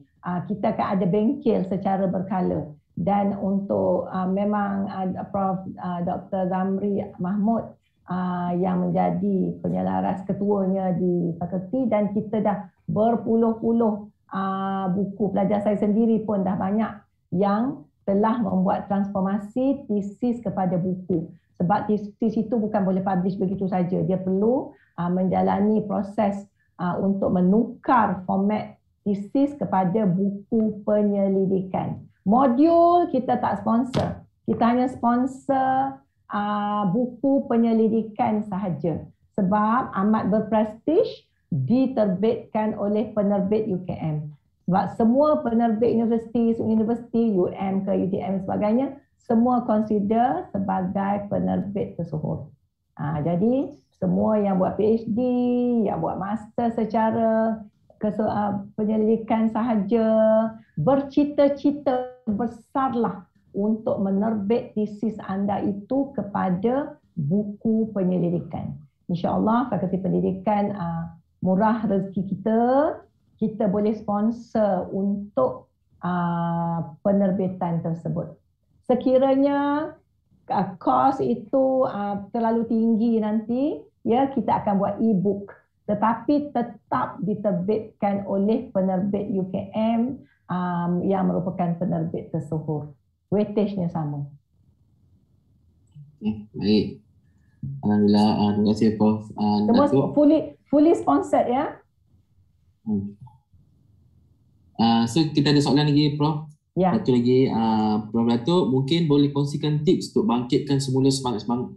kita akan ada bengkel secara berkala. Dan untuk memang Prof. Dr. Zamri Mahmud yang menjadi penyelaras ketuanya di fakulti, dan kita dah berpuluh-puluh buku. Pelajar saya sendiri pun dah banyak yang telah membuat transformasi tesis kepada buku. Sebab tesis itu bukan boleh publish begitu saja. Dia perlu menjalani proses untuk menukar format tesis kepada buku penyelidikan. Modul kita tak sponsor. Kita hanya sponsor buku penyelidikan sahaja. Sebab amat berprestij, diterbitkan oleh penerbit UKM. Sebab semua penerbit universiti, UM ke UTM sebagainya, semua consider sebagai penerbit tersohor. Jadi semua yang buat PhD, yang buat master secara penyelidikan sahaja, bercita-cita besarlah untuk menerbit tesis anda itu kepada buku penyelidikan. InsyaAllah Fakulti Pendidikan murah rezeki kita boleh sponsor untuk penerbitan tersebut. Sekiranya kos itu terlalu tinggi nanti, ya kita akan buat e-book, tetapi tetap diterbitkan oleh penerbit UKM yang merupakan penerbit tersohor. Weightage-nya sama.
Baik. Alhamdulillah, terima kasih Prof.
Semua fully sponsored ya.
So kita ada soalan lagi Prof.
Ya.
Satu lagi, Prof. Datuk mungkin boleh kongsikan tips untuk bangkitkan semula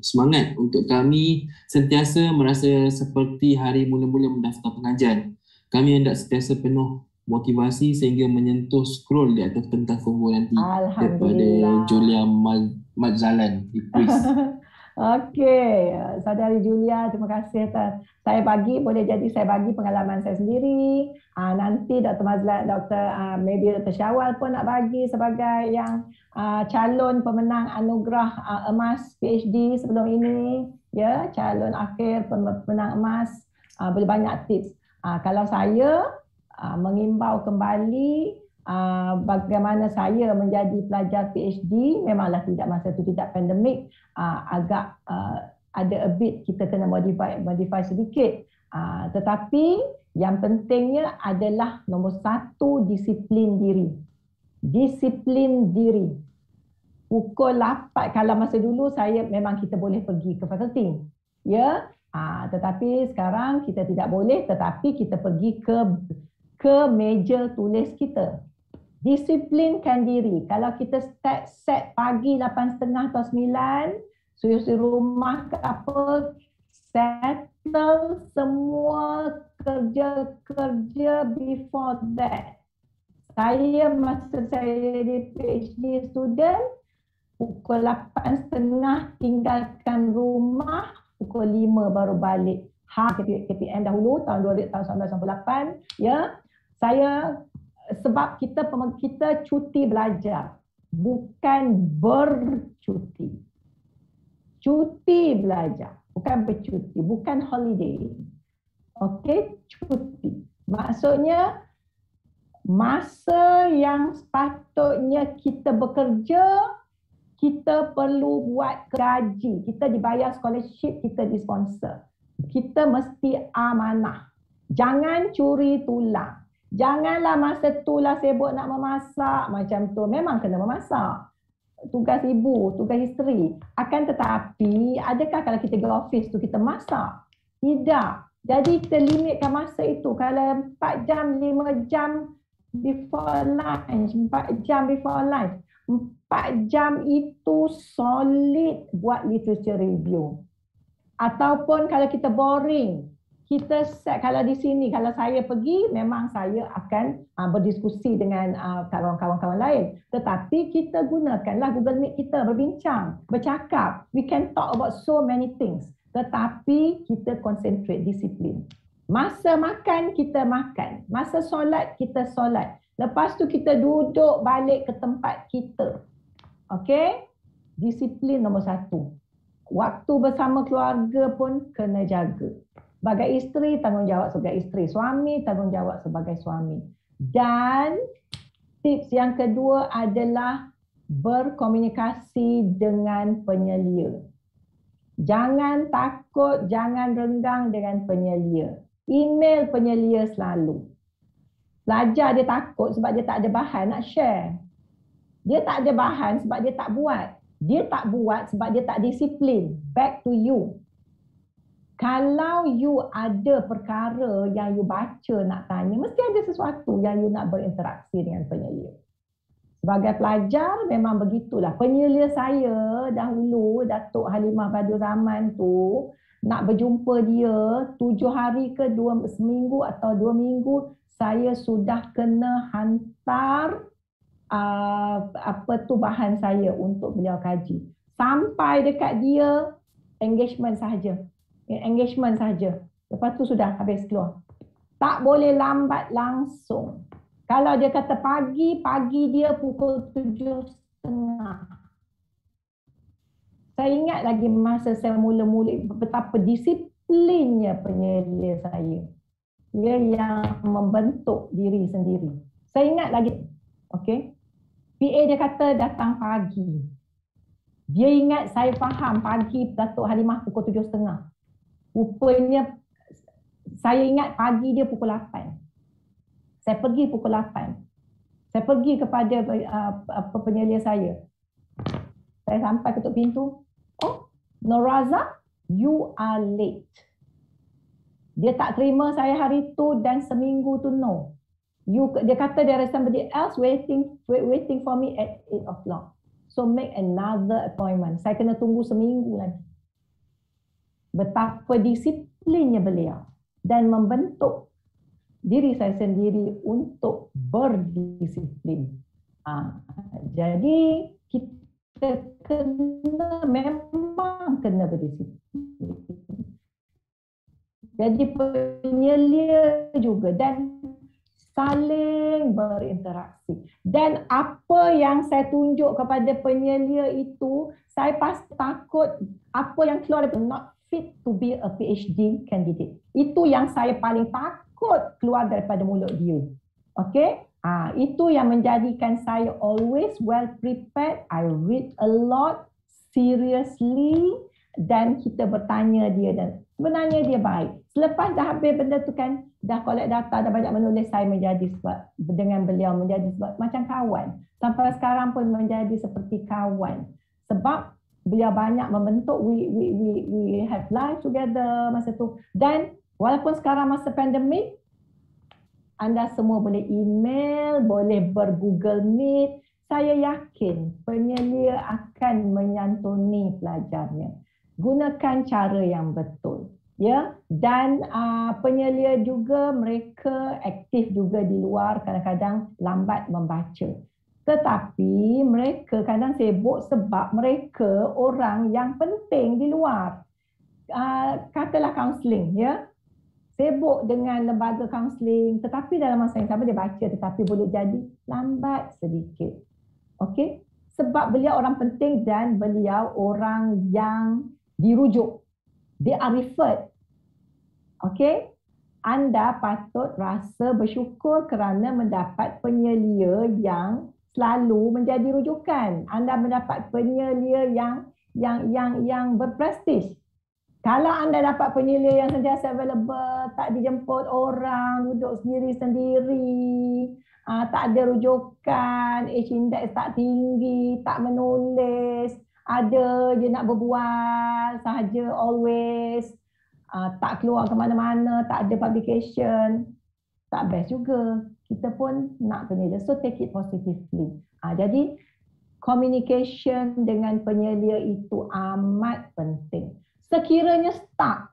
semangat untuk kami sentiasa merasa seperti hari mula-mula mendaftar pengajian. Kami hendak sentiasa penuh motivasi sehingga menyentuh scroll di atas pentas Kongo nanti. Daripada Julia Madzalan.
Okey, saudari Julia, terima kasih. Saya bagi pengalaman saya sendiri. Nanti Dr. Mazlan, maybe Dr. Syawal pun nak bagi sebagai yang calon pemenang anugerah emas PhD sebelum ini. Ya, calon akhir pemenang emas. Boleh banyak tips. Kalau saya mengimbau kembali bagaimana saya menjadi pelajar PhD, memanglah tidak masa itu tidak pandemik, agak ada a bit kita kena modify sedikit, tetapi yang pentingnya adalah nombor satu, disiplin diri. Pukul 8, kalau masa dulu saya memang kita boleh pergi ke fakulti, ya, tetapi sekarang kita tidak boleh, tetapi kita pergi ke meja tulis kita. Disiplinkan diri. Kalau kita set pagi 8.30 atau 9, suruh rumah ke apa, settle semua kerja-kerja before that. Saya masa saya di PhD student, pukul 8.30 tinggalkan rumah, pukul 5 baru balik. KPM dahulu tahun 1998, ya. Saya sebab kita cuti belajar, bukan bercuti. Cuti belajar, bukan bercuti, bukan holiday. Okey, cuti. Maksudnya masa yang sepatutnya kita bekerja, kita perlu buat gaji, kita dibayar scholarship, kita disponsor. Kita mesti amanah. Jangan curi tulang. Janganlah masa itulah sibuk nak memasak macam tu. Memang kena memasak. tugas ibu, tugas isteri. Akan tetapi, adakah kalau kita pergi office tu kita masak? Tidak. Jadi kita limitkan masa itu. Kalau 4 jam, 5 jam before lunch, 4 jam before lunch. 4 jam itu solid buat literature review. Ataupun kalau kita boring, kita set, kalau di sini, kalau saya pergi, memang saya akan berdiskusi dengan kawan-kawan lain. Tetapi kita gunakanlah Google Meet kita, berbincang, bercakap. We can talk about so many things. Tetapi kita concentrate, disiplin. Masa makan, kita makan. Masa solat, kita solat. Lepas tu kita duduk balik ke tempat kita. Okey? Disiplin nombor 1. Waktu bersama keluarga pun kena jaga. Sebagai isteri, tanggungjawab sebagai isteri. Suami, tanggungjawab sebagai suami. Dan tips yang kedua adalah berkomunikasi dengan penyelia. Jangan takut, jangan renggang dengan penyelia. Email penyelia selalu. Pelajar dia takut sebab dia tak ada bahan nak share. Dia tak ada bahan sebab dia tak buat. Dia tak buat sebab dia tak disiplin. Back to you. Kalau you ada perkara yang you baca nak tanya, mesti ada sesuatu yang you nak berinteraksi dengan penyelia. Sebagai pelajar memang begitulah. Penyelia saya dahulu, Datuk Halimah Badu Zaman tu, nak berjumpa dia 7 hari ke seminggu atau 2 minggu, saya sudah kena hantar bahan saya untuk beliau kaji. Sampai dekat dia engagement sahaja. Engagement saja. Lepas tu sudah habis keluar. Tak boleh lambat langsung. Kalau dia kata pagi dia pukul 7.30. Saya ingat lagi masa saya mula-mula betapa disiplinnya penyelia saya. Dia yang membentuk diri sendiri. Saya ingat lagi. Okey. PA dia kata datang pagi. Dia ingat saya faham pagi Datuk Halimah pukul 7.30. Rupanya saya ingat pagi dia pukul 8. Saya pergi pukul 8. Saya pergi kepada penyelia saya. Saya sampai ketuk pintu. Oh, Noraza, you are late. Dia tak terima saya hari tu dan seminggu tu no. Dia kata there is somebody else waiting for me at 8 o'clock. So make another appointment. Saya kena tunggu seminggu lagi. Betapa disiplinnya beliau dan membentuk diri saya sendiri untuk berdisiplin. Jadi kita memang kena berdisiplin. Jadi penyelia juga dan saling berinteraksi. Dan apa yang saya tunjuk kepada penyelia itu, saya pasti takut apa yang keluar daripada not fit to be a PhD candidate. Itu yang saya paling takut keluar daripada mulut dia. Okay? Itu yang menjadikan saya always well prepared. I read a lot, seriously, dan kita bertanya dia dan sebenarnya dia baik. Selepas dah habis benda tu kan, dah collect data, dah banyak menulis, saya menjadi sebab dengan beliau menjadi sebab macam kawan. Sampai sekarang pun menjadi seperti kawan. Sebab beliau banyak membentuk, we have life together masa tu. Dan walaupun sekarang masa pandemik, anda semua boleh email, boleh ber-Google Meet. Saya yakin penyelia akan menyantuni pelajarnya. Gunakan cara yang betul. Ya, dan penyelia juga mereka aktif juga di luar, kadang-kadang lambat membaca. Tetapi mereka kadang sibuk sebab mereka orang yang penting di luar. Katalah kaunseling, ya. Sibuk dengan lembaga kaunseling, tetapi dalam masa yang sama dia baca, tetapi boleh jadi lambat sedikit. Okey? Sebab beliau orang penting dan beliau orang yang dirujuk. They are referred. Okey? Anda patut rasa bersyukur kerana mendapat penyelia yang selalu menjadi rujukan. Anda mendapat penyelia yang berprestij. Kalau anda dapat penyelia yang sentiasa available, tak dijemput orang, duduk sendiri-sendiri, tak ada rujukan, H-index tak tinggi, tak menulis, ada je nak berbual sahaja always, tak keluar ke mana-mana, tak ada publication, tak best juga. Kita pun nak penyelia. So take it positively. Jadi communication dengan penyelia itu amat penting. Sekiranya stuck,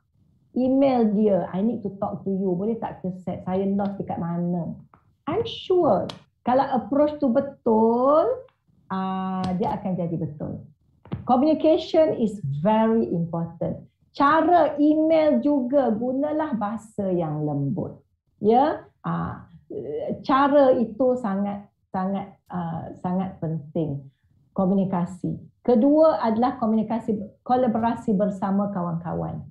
email dia, I need to talk to you, boleh tak kita set, saya lost dekat mana. I'm sure kalau approach tu betul, dia akan jadi betul. Communication is very important. Cara email juga, gunalah bahasa yang lembut. Ya, cara itu sangat penting. Komunikasi. Kedua adalah kolaborasi bersama kawan-kawan.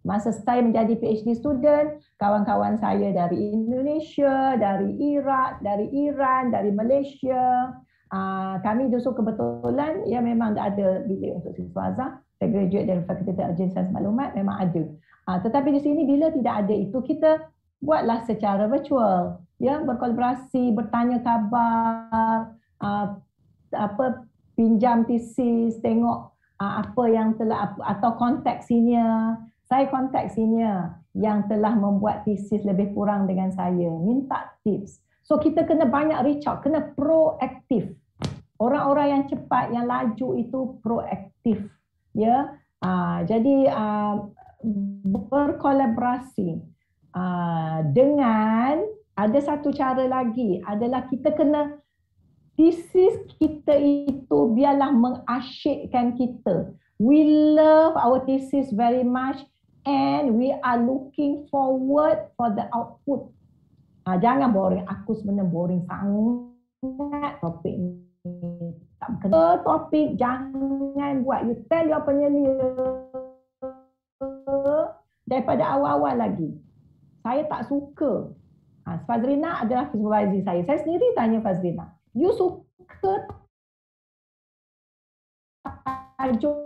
Masa saya menjadi PhD student, kawan-kawan saya dari Indonesia, dari Iraq, dari Iran, dari Malaysia, kami justru kebetulan ya memang ada bilik untuk siswa azhar. Saya graduate dari Fakulti Teknologi Sains Maklumat, memang ada. Tetapi di sini bila tidak ada itu, kita buatlah secara virtual, ya, berkolaborasi, bertanya khabar, pinjam tesis, tengok apa yang telah, atau kontak senior. Saya kontak senior yang telah membuat tesis lebih kurang dengan saya, minta tips. So kita kena banyak reach out, kena proaktif. Orang-orang yang cepat, yang laju itu proaktif, ya. Jadi berkolaborasi dengan, ada satu cara lagi adalah kita kena, tesis kita itu biarlah mengasyikkan kita. We love our thesis very much and we are looking forward for the output. Jangan boring. Aku sebenarnya boring sangat topik ni. Tak kena topik, jangan buat. You tell your penyelia daripada awal-awal lagi. Saya tak suka. Fazrina adalah supervisor saya. Saya sendiri tanya Fazrina, you suka tajuk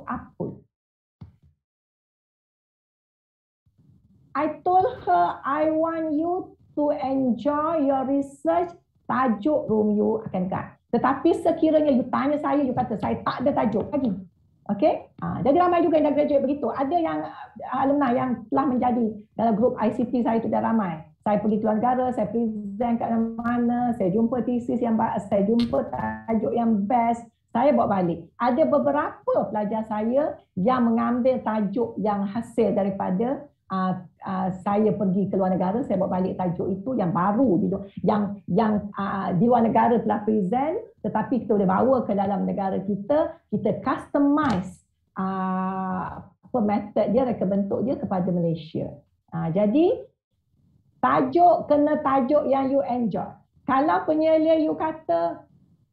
apa? I told her, I want you to enjoy your research, tajuk room you akan kat. Tetapi sekiranya you tanya saya, you kata saya tak ada tajuk lagi. Okay? Jadi ramai juga yang dah graduate begitu. Ada yang alumni yang telah menjadi dalam grup ICT saya itu dah ramai. Saya pergi keluar negara, saya present kat mana-mana, saya jumpa tesis yang saya jumpa tajuk yang best, saya bawa balik. Ada beberapa pelajar saya yang mengambil tajuk yang hasil daripada saya pergi ke luar negara, saya bawa balik tajuk itu yang baru, yang di luar negara telah present, tetapi kita boleh bawa ke dalam negara kita customize method dia, reka bentuk dia kepada Malaysia. Jadi tajuk kena tajuk yang you enjoy. Kalau penyelia you kata,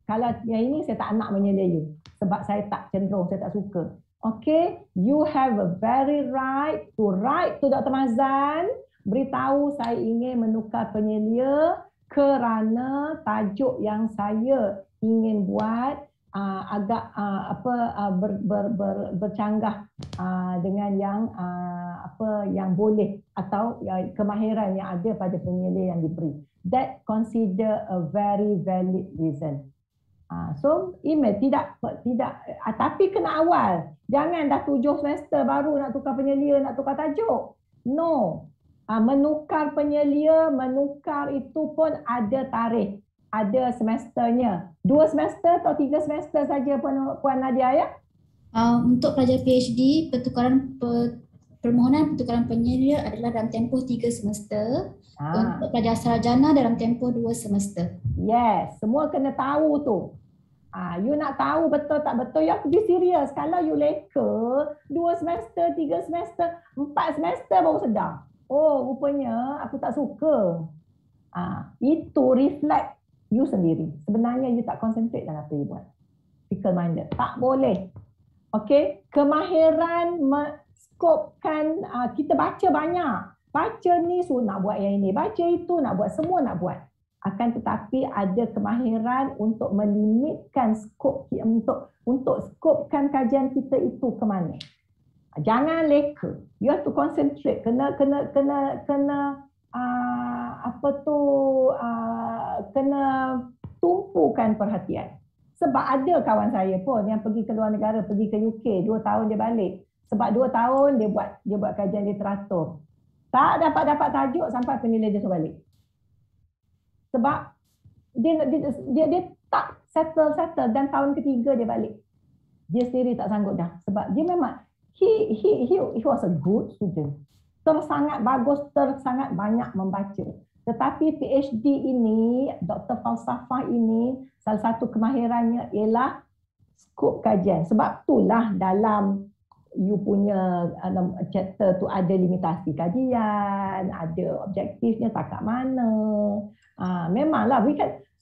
kalau yang ini saya tak nak menyelia you sebab saya tak cenderung, saya tak suka. Okay, you have a very right to write to Dr. Mazlan, beritahu saya ingin menukar penyelia kerana tajuk yang saya ingin buat agak bercanggah dengan yang boleh atau kemahiran yang ada pada penyelia yang diberi. That consider a very valid reason. So email tidak tapi kena awal. Jangan dah 7 semester baru nak tukar penyelia, nak tukar tajuk. No. Menukar penyelia, menukar itu pun ada tarikh, ada semesternya. 2 semester atau 3 semester saja Puan Nadia, ya?
Untuk pelajar PhD, permohonan pertukaran penyelia adalah dalam tempoh 3 semester. Untuk pelajar sarjana dalam tempoh 2 semester.
Yes, semua kena tahu tu. You nak tahu betul tak betul, you have to be serious. Kalau you leka 2 semester, 3 semester, 4 semester baru sedar, oh rupanya aku tak suka. Itu reflect you sendiri. Sebenarnya you tak concentrate dalam apa you buat. Fickle minded. Tak boleh. Okay, kemahiran skopkan, kita baca banyak. Baca ni nak buat yang ini, baca itu nak buat, semua nak buat. Akan tetapi ada kemahiran untuk melimitkan skop, untuk skopkan kajian kita itu ke mana. Jangan leka. You have to concentrate. Kena kena tumpukan perhatian. Sebab ada kawan saya pun yang pergi ke luar negara, pergi ke UK, 2 tahun dia balik. Sebab 2 tahun dia buat kajian literatur. Tak dapat tajuk sampai penilai dia suruh balik. Sebab dia tak settle dan tahun ketiga dia balik. Dia sendiri tak sanggup dah. Sebab dia memang he was a good student. Sangat bagus, sangat banyak membaca. Tetapi PhD ini, Dr. Falsafah ini, salah satu kemahirannya ialah skop kajian. Sebab itulah dalam you punya chapter tu ada limitasi kajian, ada objektifnya tak kat mana. Memanglah,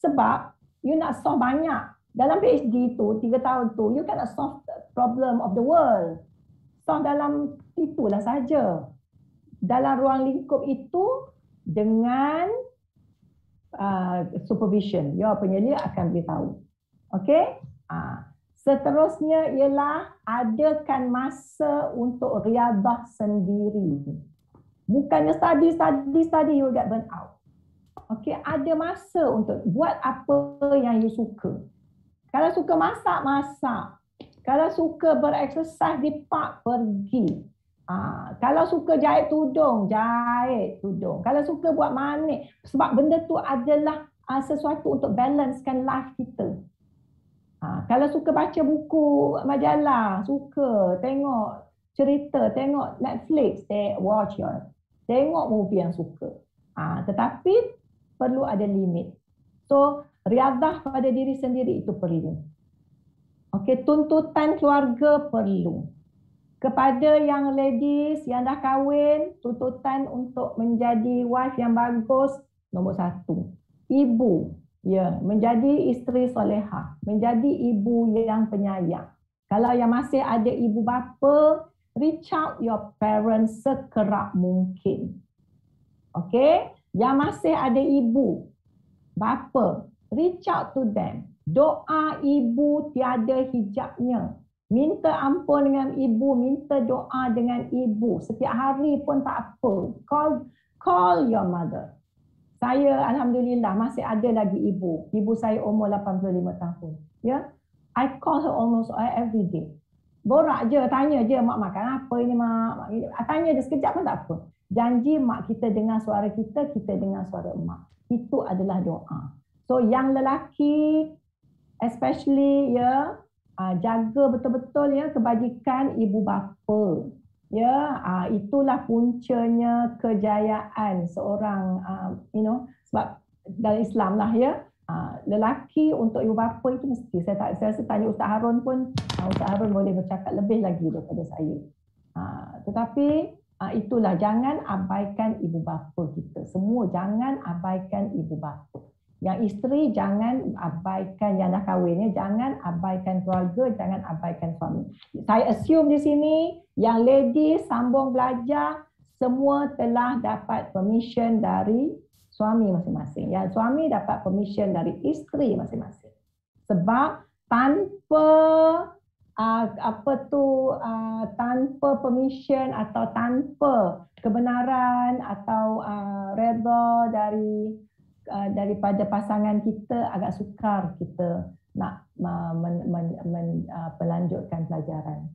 sebab you nak solve banyak. Dalam PhD tu, 3 tahun tu, you cannot solve the problem of the world. Solve dalam itulah saja. Dalam ruang lingkup itu, dengan supervision, your penyelia akan beritahu. Okey? Seterusnya ialah adakan masa untuk riadah sendiri. Bukannya study you get burn out. Okey, ada masa untuk buat apa yang you suka. Kalau suka masak. Kalau suka bereksersis di park, pergi. Kalau suka jahit tudung. Kalau suka buat manik. Sebab benda tu adalah sesuatu untuk balancekan life kita. Kalau suka baca buku, majalah, suka tengok cerita, tengok Netflix, tengok movie yang suka. Tetapi perlu ada limit. So, riadah pada diri sendiri itu perlu. Okey, tuntutan keluarga perlu. Kepada yang ladies yang dah kahwin, tuntutan untuk menjadi wife yang bagus, nombor 1. Ibu, menjadi isteri solehah, menjadi ibu yang penyayang. Kalau yang masih ada ibu bapa, reach out your parents sekerap mungkin. Okey? Yang masih ada ibu bapa, reach out to them. Doa ibu tiada hijabnya. Minta ampun dengan ibu, minta doa dengan ibu. Setiap hari pun tak apa. Call your mother. Saya alhamdulillah masih ada lagi ibu. Ibu saya umur 85 tahun. Ya. I call her almost every day. Borak je, tanya je, mak makan apa ini mak. Tanya je sekejap pun tak apa. Janji mak kita dengar suara kita dengar suara mak. Itu adalah doa. So yang lelaki especially jaga betul-betul kebajikan ibu bapa. Itulah puncanya kejayaan seorang sebab dalam Islam lah lelaki untuk ibu bapa itu mesti saya rasa tanya Ustaz Harun pun Ustaz Harun boleh bercakap lebih lagi daripada saya. Tetapi itulah jangan abaikan ibu bapa kita. Semua jangan abaikan ibu bapa. Yang isteri jangan abaikan yang dah kahwin, jangan abaikan keluarga, jangan abaikan suami. Saya assume di sini yang ladies sambung belajar semua telah dapat permission dari suami masing-masing. Yang suami dapat permission dari isteri masing-masing. Sebab tanpa tanpa permission atau tanpa kebenaran atau redha daripada pasangan kita, agak sukar kita nak melanjutkan pelajaran.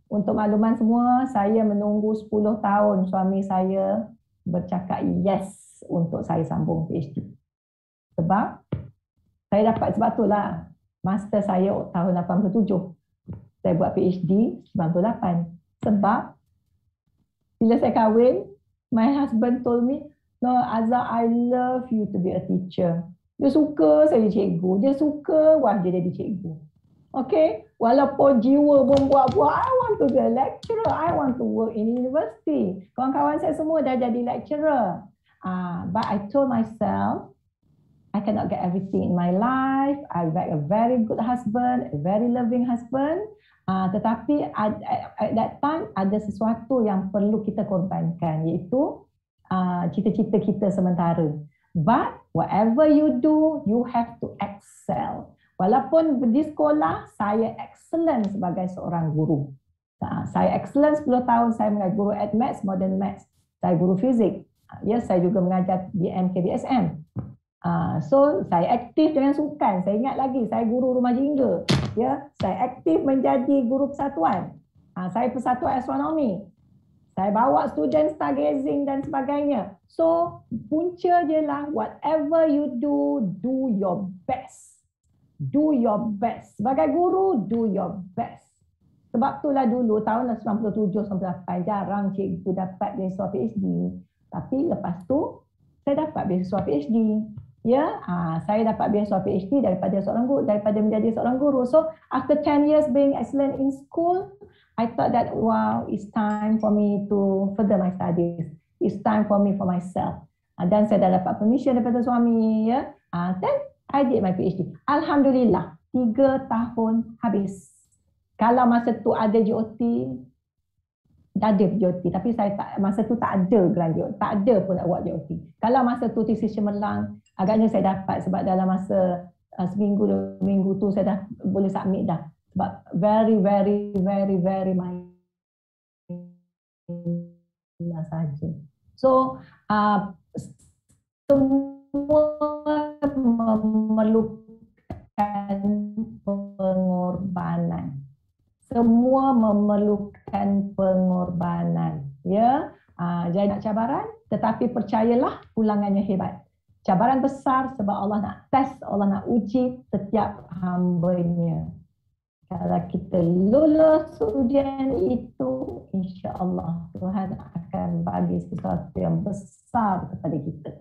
Untuk makluman semua, saya menunggu 10 tahun suami saya bercakap yes untuk saya sambung PhD. Sebab saya dapat, sebab itulah master saya tahun 87. Saya buat PhD 98. Sebab bila saya kahwin, my husband told me, "No, Azhar, I love you to be a teacher." Dia suka saya jadi cikgu. Dia suka wife dia jadi cikgu. Okay? Walaupun jiwa membuat-buat, I want to be a lecturer. I want to work in university. Kawan-kawan saya semua dah jadi lecturer. But I told myself, I cannot get everything in my life. I got a very good husband, a very loving husband. Tetapi at that time ada sesuatu yang perlu kita korbankan, iaitu cita-cita kita sementara. But whatever you do, you have to excel. Walaupun di sekolah, saya excellent sebagai seorang guru. Saya excellent 10 tahun, saya mengajar guru maths, modern maths. Saya guru fizik. Ya, saya juga mengajar di MKBSM. So saya aktif dengan sukan. Saya ingat lagi saya guru rumah jingga. Ya, saya aktif menjadi guru persatuan. Saya persatuan astronomi. Saya bawa student stargazing dan sebagainya. So punca je lah, whatever you do, do your best. Do your best. Sebagai guru, do your best. Sebab itulah dulu tahun 97-98 jarang cikgu dapat beasiswa PhD. Tapi lepas tu saya dapat beasiswa PhD. Ya, saya dapat beasiswa PhD daripada menjadi seorang guru. So after 10 years being excellent in school, I thought that wow, it's time for me to further my studies. It's time for me for myself. Dan saya dah dapat permission daripada suami. Ya, then I did my PhD. Alhamdulillah, 3 tahun habis. Kalau masa tu ada GOT, dah ada GOT, tapi saya tak, masa tu tak ada grant GOT, tak ada pun award GOT. Kalau masa tu thesis cemerlang, agaknya saya dapat sebab dalam masa seminggu 2 minggu tu saya dah boleh submit dah. Sebab very minor saja. So semua memerlukan pengorbanan. Semua memerlukan pengorbanan. Ya, jadi nak cabaran, tetapi percayalah ulangannya hebat. Cabaran besar sebab Allah nak test, Allah nak uji setiap hamba-Nya. Kalau kita lulus ujian itu, insya-Allah Tuhan akan bagi sesuatu yang besar kepada kita.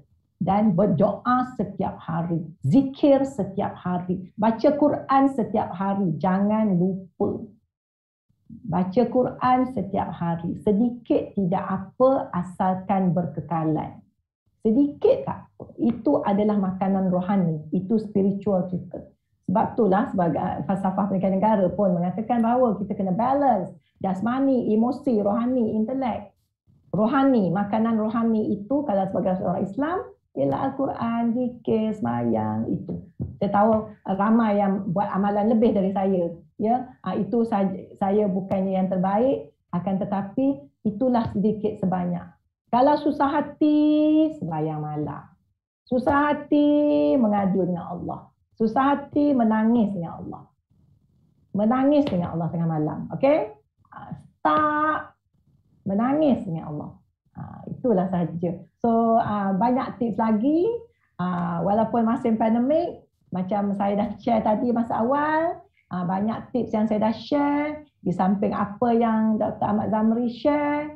Dan berdoa setiap hari, zikir setiap hari, baca Quran setiap hari, jangan lupa. Baca Quran setiap hari, sedikit tidak apa asalkan berkekalan. Sedikit tak apa, itu adalah makanan rohani, itu spiritual kita. Sebab itulah sebagai falsafah pendidikan negara pun mengatakan bahawa kita kena balance jasmani, emosi, rohani, intelek. Rohani, makanan rohani itu kalau sebagai seorang Islam ialah Al-Quran, zikir, sembahyang itu. Saya tahu ramai yang buat amalan lebih dari saya. Ya, itu saya bukannya yang terbaik, akan tetapi itulah sedikit sebanyak. Kalau susah hati, sembahyang malam. Susah hati, mengadu dengan Allah. Susah hati, menangis dengan Allah. Menangis dengan Allah tengah malam. Okey? Start menangis dengan Allah. Itulah sahaja. So, banyak tips lagi. Walaupun masih pandemik, macam saya dah share tadi masa awal, banyak tips yang saya dah share. Di samping apa yang Dr. Ahmad Zamri share,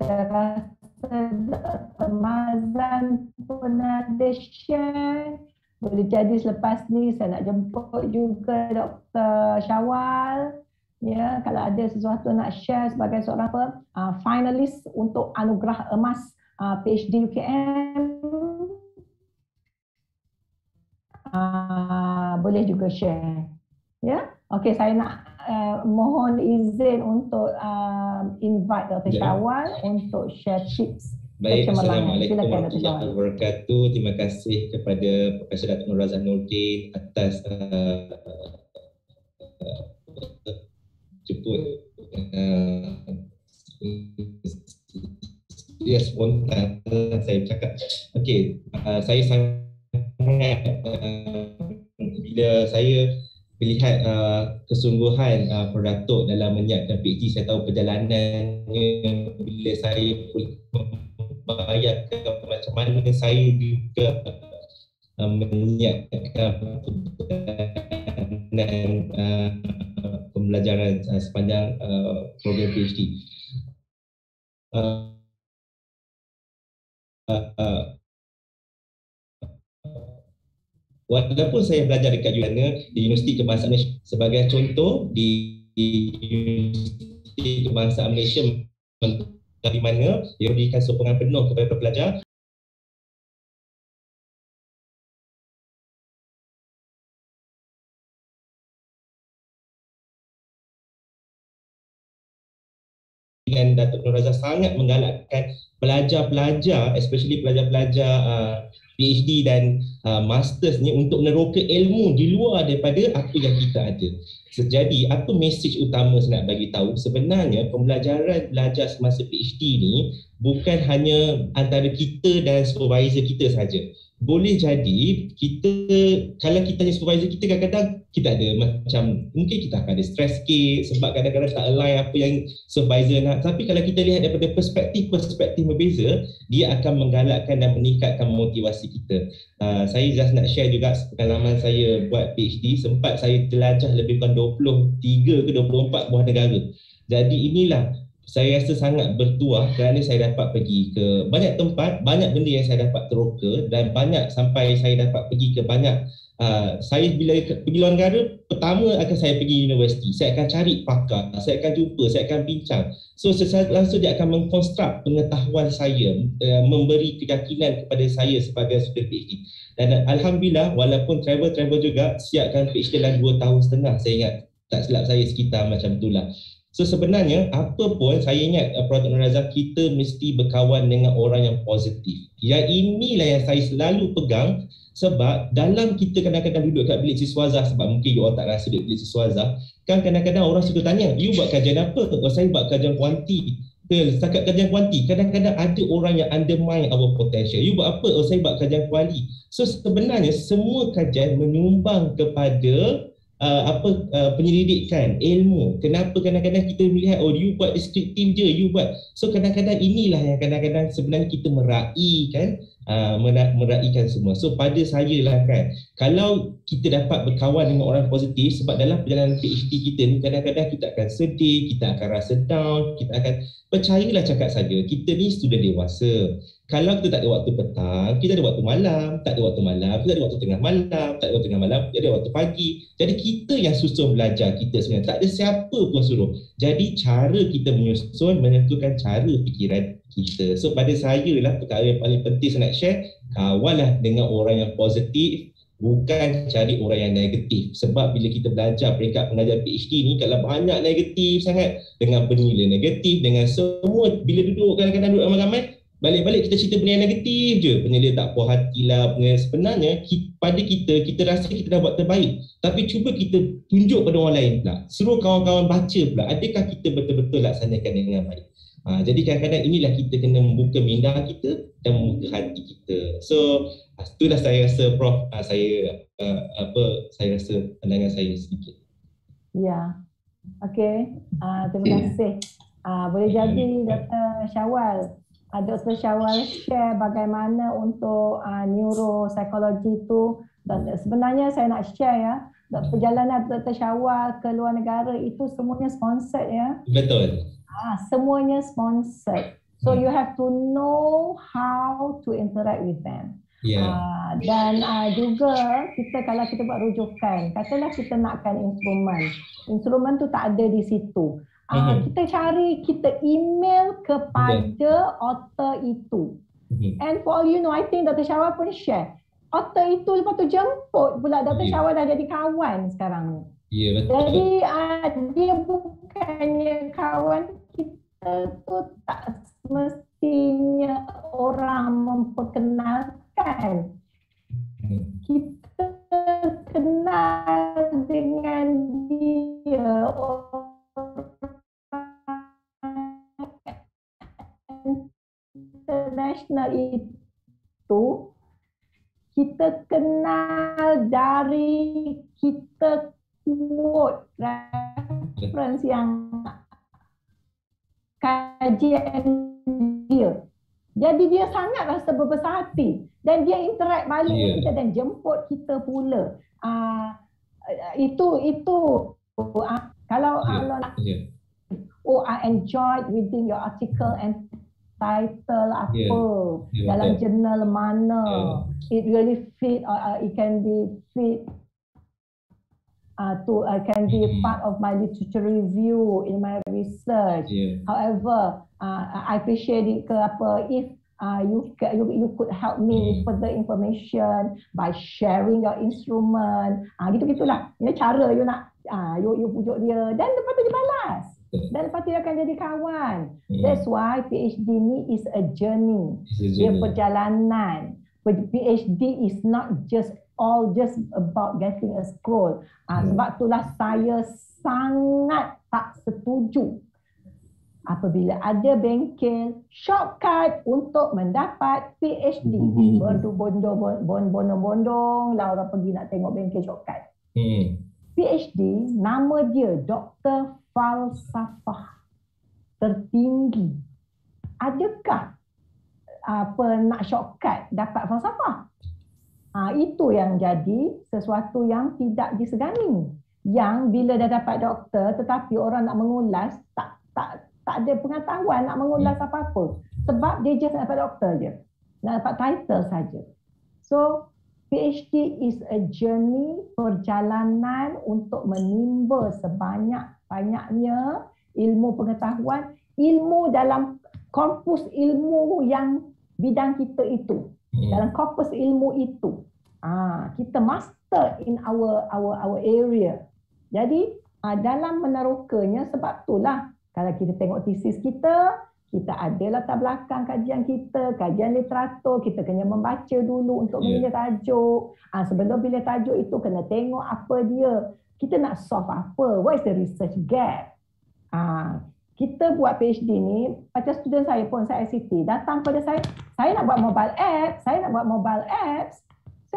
saya rasa Dr. Mazan pun ada share. Boleh jadi selepas ni saya nak jemput juga Dr. Syawal. Ya, kalau ada sesuatu nak share sebagai seorang finalis untuk anugerah emas PhD UKM, boleh juga share. Ya, okey, saya nak mohon izin untuk invite Dr. Syawal untuk share tips.
Baik, Assalamualaikum warahmatullahi wabarakatuh. Terima kasih kepada Profesor Datuk Nur Razak Nordin atas jemput dia spontan saya bercakap. Okey, saya sangat bila saya melihat kesungguhan Prof. Datuk dalam menyiapkan PhD, saya tahu perjalanannya bila saya membayangkan macam mana saya juga menyiapkan pembelajaran sepanjang program PhD. Walaupun saya belajar dekat UNA di Universiti Kebangsaan Malaysia, sebagai contoh di Universiti Kebangsaan Malaysia di mana dia memberikan sokongan penuh kepada pelajar dengan Datuk Nur Razak sangat menggalakkan pelajar-pelajar, especially pelajar-pelajar PhD dan masters ni untuk meneroka ilmu di luar daripada apa yang kita ada. Jadi apa mesej utama saya nak bagi tahu, sebenarnya pembelajaran belajar semasa PhD ni bukan hanya antara kita dan supervisor kita saja. Boleh jadi kita, kalau kita ni supervisor kita, kadang-kadang kita ada macam, mungkin kita akan ada stress sikit sebab kadang-kadang tak align apa yang supervisor nak. Tapi kalau kita lihat daripada perspektif berbeza, dia akan menggalakkan dan meningkatkan motivasi kita. Saya just nak share juga pengalaman saya buat PhD. Sempat saya jelajah lebih kurang 23 ke 24 buah negara. Jadi inilah saya rasa sangat bertuah kerana saya dapat pergi ke banyak tempat, banyak benda yang saya dapat teroka, dan banyak sampai saya dapat pergi ke banyak. Saya bila pergi luar negara, pertama akan saya pergi universiti, saya akan cari pakar, saya akan jumpa, saya akan bincang. So secara langsung dia akan mengkonstruk pengetahuan saya, memberi keyakinan kepada saya sebagai student PhD. Dan Alhamdulillah, walaupun travel juga, siapkan PhD dalam 2 tahun setengah, saya ingat, tak silap saya sekitar macam itulah. So sebenarnya apa pun, saya ingat Prof. Nur Razak, kita mesti berkawan dengan orang yang positif. Yang inilah yang saya selalu pegang, sebab dalam kita kadang-kadang duduk kat bilik siswazah, sebab mungkin you all tak rasa duduk bilik siswazah, kan kadang-kadang orang suka tanya, you buat kajian apa? Saya buat kajian kuanti. Setakat kajian kuanti, kadang-kadang ada orang yang undermine our potential. You buat apa? Saya buat kajian kuali. So sebenarnya semua kajian menyumbang kepada penyelidikan ilmu. Kenapa kadang-kadang kita melihat, oh you buat deskriptif je, you buat. So kadang-kadang inilah yang kadang-kadang sebenarnya kita meraihkan, meraihkan semua. So pada saya lah kan, kalau kita dapat berkawan dengan orang positif, sebab dalam perjalanan PhD kita ni kadang-kadang kita akan sedih, kita akan rasa down, kita akan, percayalah cakap saja, kita ni student dewasa. Kalau kita tak ada waktu petang, kita ada waktu malam, tak ada waktu malam, kita ada waktu tengah malam, tak ada waktu tengah malam, kita ada waktu pagi. Jadi kita yang susun belajar kita sebenarnya, tak ada siapa pun suruh. Jadi cara kita menyusun menentukan cara fikiran kita. So pada saya lah perkara yang paling penting saya nak share, kawanlah dengan orang yang positif, bukan cari orang yang negatif. Sebab bila kita belajar peringkat pengajar PhD ni, kalau banyak negatif sangat, dengan penilaian negatif, dengan semua, bila duduk kadang-kadang duduk ramai-ramai, balik-balik kita cerita benda yang negatif je, penilaian tak puas hati lah. Sebenarnya pada kita rasa kita dah buat terbaik, tapi cuba kita tunjuk pada orang lain pula, suruh kawan-kawan baca pula, adakah kita betul-betul laksanakan dengan baik. Jadi kadang-kadang inilah kita kena membuka minda kita dan membuka hati kita. So itulah saya rasa Prof, saya rasa pandangan saya sedikit.
Ya, okey. Terima kasih. Boleh jadi Dr. Syawal, Dr. Syawal share bagaimana untuk neuropsikologi itu. Sebenarnya saya nak share ya, perjalanan Dr. Syawal ke luar negara itu semuanya sponsored ya.
Betul.
Semuanya sponsored. So you have to know how to interact with them. Dan juga kita, kalau kita buat rujukan, katalah kita nakkan instrumen tu tak ada di situ. Kita cari, kita email kepada author itu. And for all you know, I think Dr. Syawal pun share, author itu lepas tu jemput pula Dr. Syawal dah jadi kawan sekarang ni.
Betul.
Jadi dia bukannya kawan kita tu, tak semestinya orang memperkenalkan. Kita kenal dengan dia, international itu kita kenal dari kita quote reference yang kajian dia. Jadi dia sangat rasa berbesar hati dan dia interact balik dengan kita dan jemput kita pula. Kalau I enjoyed reading your article and title apa dalam jurnal mana, it really fit, it can be fit can be part of my literature review in my research. However, I appreciate it if you could help me with further information by sharing your instrument. Gitu-gitulah. Ini cara you nak you pujuk dia dan lepas tu dia balas. Dan lepas tu dia akan jadi kawan. That's why PhD ni is a journey. Dia perjalanan. PhD is not just about getting a scroll. Sebab itulah saya sangat tak setuju apabila ada bengkel shortcut untuk mendapat PhD. Bondong-bondong lah orang pergi nak tengok bengkel shortcut. PhD, nama dia Doktor Falsafah tertinggi. Adakah nak shortcut dapat falsafah? Itu yang jadi sesuatu yang tidak disegani. Yang bila dah dapat doktor tetapi orang nak mengulas tak ada pengetahuan nak mengulas apa-apa. Sebab dia just nak dapat doktor je. Nak dapat title saja. So PhD is a journey, perjalanan untuk menimba sebanyak-banyaknya ilmu pengetahuan, ilmu dalam korpus ilmu yang bidang kita itu. Dalam korpus ilmu itu. Kita master in our area. Jadi dalam menerokanya, sebab itulah kalau kita tengok tesis kita ada latar belakang kajian kita, kajian literatur, kita kena membaca dulu untuk memilih tajuk. Sebelum pilih tajuk itu kena tengok apa dia. Kita nak solve apa? What is the research gap? Kita buat PhD ni, macam student saya pun, saya ICT, datang pada saya nak buat mobile apps, saya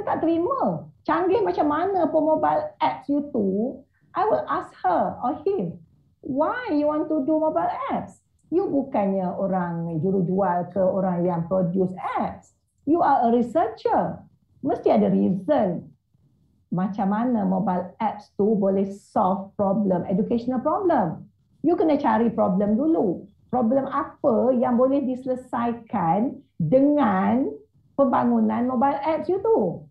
tak terima. Canggih macam mana pun mobile apps you tu, I will ask her or him, why you want to do mobile apps? You bukannya orang jurujual ke orang yang produce apps. You are a researcher. Mesti ada reason. Macam mana mobile apps tu boleh solve problem, educational problem. You kena cari problem dulu. Problem apa yang boleh diselesaikan dengan pembangunan mobile apps you tu.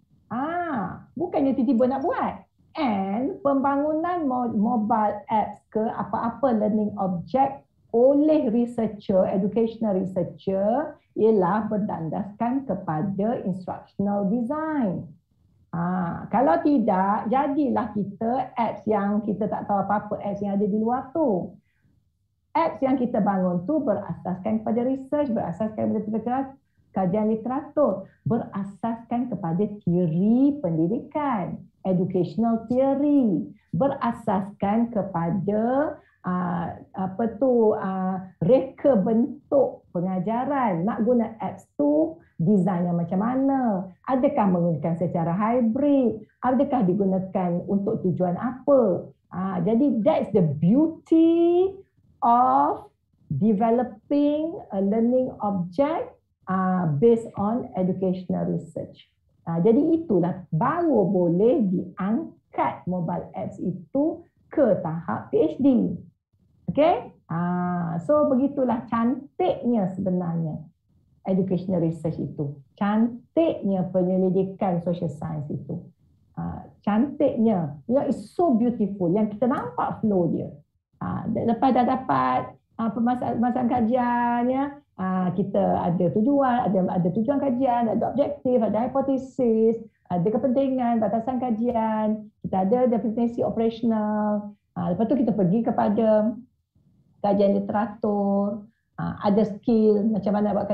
Bukannya tiba-tiba nak buat. And pembangunan mobile apps ke apa-apa learning object oleh researcher, educational researcher ialah berdasarkan kepada instructional design. Kalau tidak, jadilah kita apps yang kita tak tahu apa-apa apps yang ada di luar tu. Apps yang kita bangun tu berasaskan kepada research, berasaskan kepada kajian literatur, berasaskan kepada teori pendidikan, educational theory, berasaskan kepada reka bentuk pengajaran. Nak guna apps tu, desainnya macam mana? Adakah menggunakan secara hybrid? Adakah digunakan untuk tujuan apa? Jadi that's the beauty of developing a learning object based on educational research. Jadi itulah baru boleh diangkat mobile apps itu ke tahap PhD. Okay? So begitulah cantiknya sebenarnya educational research itu. Cantiknya penyelidikan social science itu. Cantiknya. It's so beautiful. Yang kita nampak flow dia. Lepas dah dapat pemasaran kajiannya, kita ada tujuan, ada tujuan kajian, ada objektif, ada hipotesis, ada kepentingan, batasan kajian, kita ada definisi operasional. Lepas tu kita pergi kepada kajian literatur, ada skill macam mana buat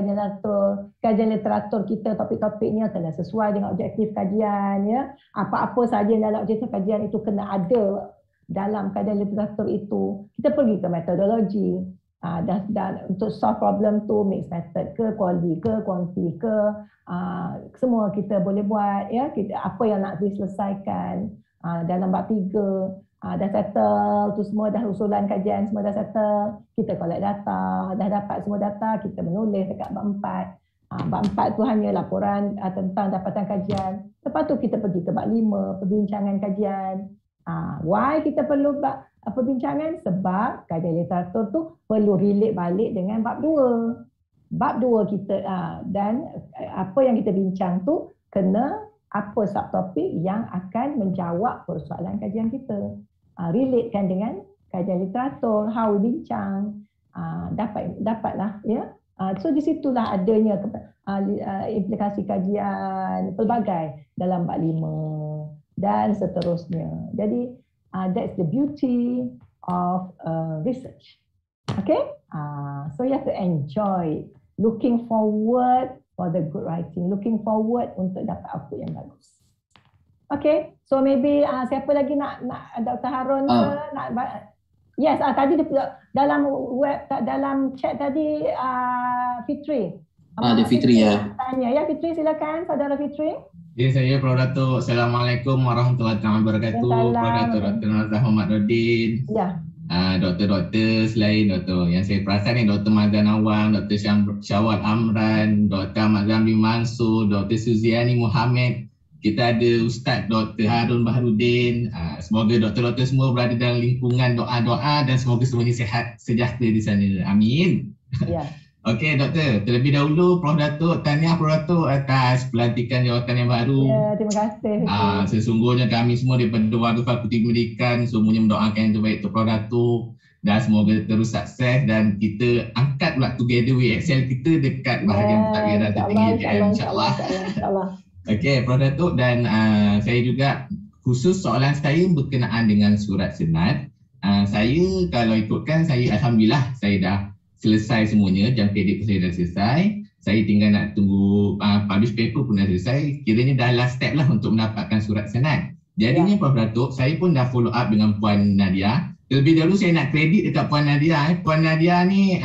kajian literatur kita, topik-topiknya kena sesuai dengan objektif kajian, ya. Apa-apa sahaja dalam objektif kajian itu kena ada dalam kajian literatur itu. Kita pergi ke metodologi, dan untuk solve problem tu mixed method ke, quali ke, kuanti ke, semua kita boleh buat, ya. Apa yang nak diselesaikan dalam bab 3. Dah settle tu semua, dah usulan kajian semua dah settle, kita collect data, dah dapat semua data, kita menulis dekat bab 4. Bab 4 tu hanya laporan tentang dapatan kajian. Lepas tu kita pergi ke bab 5, perbincangan kajian. Why kita perlu perbincangan? Sebab kajian literatur tu perlu relate balik dengan bab 2. Bab 2 kita dan apa yang kita bincang tu kena apa subtopik yang akan menjawab persoalan kajian kita. Relatekan dengan kajian literatur, how bincang, dapatlah, ya. So di situlah adanya implikasi kajian pelbagai dalam bab 5 dan seterusnya. Jadi that's the beauty of research. Okay? So you have to enjoy, looking forward for the good writing. Looking forward untuk dapat output yang bagus. Okay, so maybe siapa lagi nak Dr. Harun ke nak? Yes, tadi dalam dalam chat tadi Fitri.
Ada Fitri ya.
Tanya ya Fitri, silakan saudara Fitri.
Ya, saya Prof Datuk. Assalamualaikum warahmatullahi wabarakatuh. Prof Datuk Dr. Nazah Muhammad Rodin.
Ya.
Doktor-doktor selain doktor yang saya perasan ni Dr. Mazan Awang, Dr. Syawal Amran, Dr. Ahmad Zamri Mansur, Dr. Suziani Muhammad. Kita ada Ustaz Dr. Harun Baharudin. Semoga doktor-doktor semua berada dalam lingkungan doa-doa dan semoga semuanya sihat sejahtera di sana. Amin.
Ya.
Okey doktor, terlebih dahulu Prof Datuk, tahniah Prof Datuk atas pelantikan jawatan yang baru.
Ya, terima kasih.
Sesungguhnya kami semua daripada warga Fakulti Pendidikan semuanya mendoakan yang terbaik untuk Prof Datuk dan semoga terus sukses dan kita angkat pula together we excel kita dekat bahagian pentadbiran tertinggi UKM insya-Allah. Insya-Allah. Okey Prof Datuk, dan saya juga khusus soalan saya berkenaan dengan surat senat. Saya kalau ikutkan saya alhamdulillah saya dah selesai semuanya, jam kredit saya dah selesai. Saya tinggal nak tunggu publish paper pun dah selesai. Kiranya dah last step lah untuk mendapatkan surat senat. Jadinya Prof Datuk, saya pun dah follow up dengan Puan Nadia. Terlebih dahulu saya nak kredit dekat Puan Nadia. Puan Nadia ni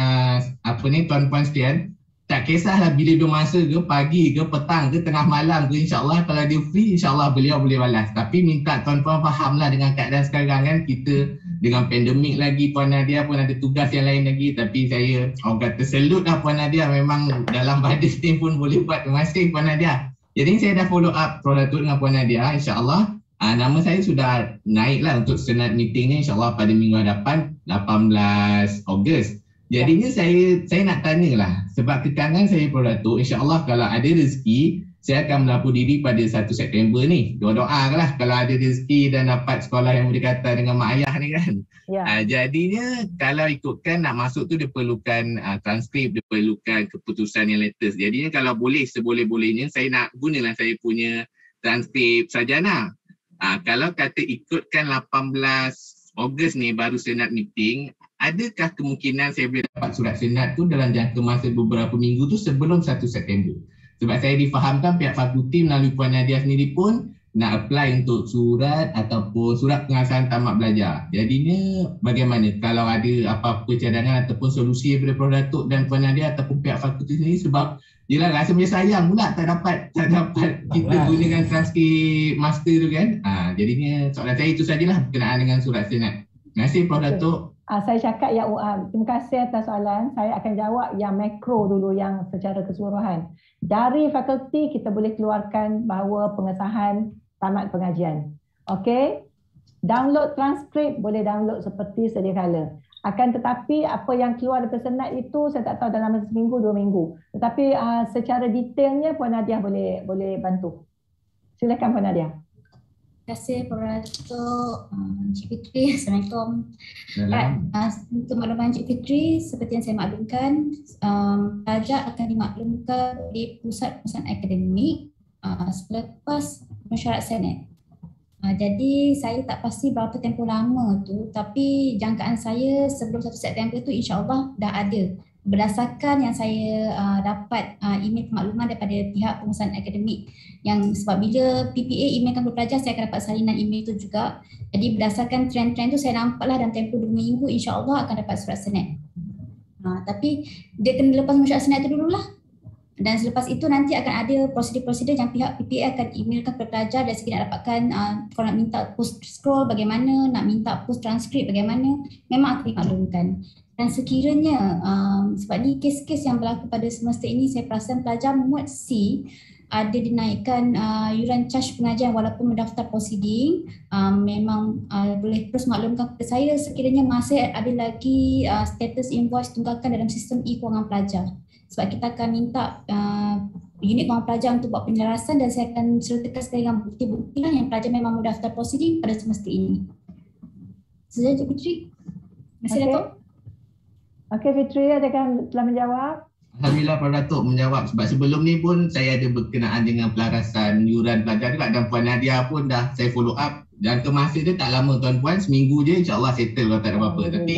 tuan-puan sekalian, tak kisahlah bila dia masa ke, pagi ke, petang ke, tengah malam ke, insyaAllah kalau dia free, insyaAllah beliau boleh balas. Tapi minta tuan-puan fahamlah dengan keadaan sekarang kan, kita dengan pandemik lagi, Puan Nadia pun ada tugas yang lain lagi. Tapi saya orang kata salute lah Puan Nadia, memang dalam badan team pun boleh buat. Terima kasih Puan Nadia. Jadi saya dah follow up Prof Datuk dengan Puan Nadia, insyaAllah. Nama saya sudah naik lah untuk senat meeting ni, insyaAllah pada minggu hadapan 18 Ogos. Jadinya saya nak tanyalah, sebab kekangan saya Prof Datuk, insyaAllah kalau ada rezeki saya akan melapor diri pada 1 September ni. Doa-doa lah kalau ada rezeki dan dapat sekolah yang berdekatan dengan mak ayah ni kan. Jadinya kalau ikutkan nak masuk tu dia perlukan transkrip, dia perlukan keputusan yang latest. Jadinya kalau boleh, seboleh-bolehnya saya nak gunalah saya punya transkrip sarjana. Kalau kata ikutkan 18 Ogos ni baru senat meeting, adakah kemungkinan saya boleh dapat surat senat tu dalam jangka masa beberapa minggu tu sebelum 1 September? Sebab saya difahamkan pihak fakulti melalui Puan Nadia sendiri pun nak apply untuk surat ataupun surat pengasahan tamat belajar. Jadinya bagaimana kalau ada apa-apa cadangan ataupun solusi daripada Prof Datuk dan Puan Nadia ataupun pihak fakulti sendiri, sebab yelah rasa macam sayang pula tak dapat kita gunakan transkrip master tu kan. Jadinya soalan saya itu sajalah berkenaan dengan surat senat. Terima kasih Prof Datuk.
Saya cakap terima kasih atas soalan. Saya akan jawab yang makro dulu, yang secara keseluruhan. Dari fakulti kita boleh keluarkan bahawa pengesahan tamat pengajian. Okey. Download transkrip boleh download seperti sedia kala. Akan tetapi apa yang keluar daripada senat itu saya tak tahu dalam masa seminggu 2 minggu. Tetapi secara detailnya Puan Nadia boleh bantu. Silakan Puan Nadia.
Terima kasih Prof Datuk, Encik Fitri. Assalamualaikum. Untuk makluman Encik Fitri, seperti yang saya maklumkan, pelajar akan dimaklumkan oleh pusat-pusat akademik selepas mesyuarat senat. Jadi saya tak pasti berapa tempoh lama tu, tapi jangkaan saya sebelum 1 September tu insya-Allah dah ada. Berdasarkan yang saya dapat email makluman daripada pihak pengurusan akademik, yang sebab bila PPA emailkan kepada pelajar, saya akan dapat salinan email tu juga. Jadi berdasarkan trend-trend tu saya nampaklah dalam tempoh 2 minggu insya-Allah akan dapat surat senat. Tapi dia kena lepas mesyuarat senat tu dululah. Dan selepas itu nanti akan ada prosedur-prosedur yang pihak PPA akan emailkan kepada pelajar dari segi nak dapatkan kalau nak minta post scroll bagaimana, nak minta post transkrip bagaimana, memang akan dimaklumkan. Dan sekiranya sebab ni kes-kes yang berlaku pada semester ini, saya perasan pelajar muat C ada dinaikkan yuran charge pengajian walaupun mendaftar proceeding, memang boleh terus maklumkan kepada saya sekiranya masih ada lagi status invoice tunggakan dalam sistem e-kewangan pelajar. Sebab kita akan minta unit kewangan pelajar untuk buat penjelasan dan saya akan sertakan sekali dengan bukti-bukti yang pelajar memang mendaftar proceeding pada semester ini. Sejajar Cik Fitri. Terima kasih Datuk.
Okey Fitri, adakah telah menjawab?
Alhamdulillah Prof Datuk menjawab, sebab sebelum ni pun saya ada berkenaan dengan pelarasan yuran pelajar juga dan Puan Nadia pun dah saya follow up. Jangka masa dia tak lama tuan-puan, seminggu je insya-Allah settle kalau tak ada apa-apa. Tapi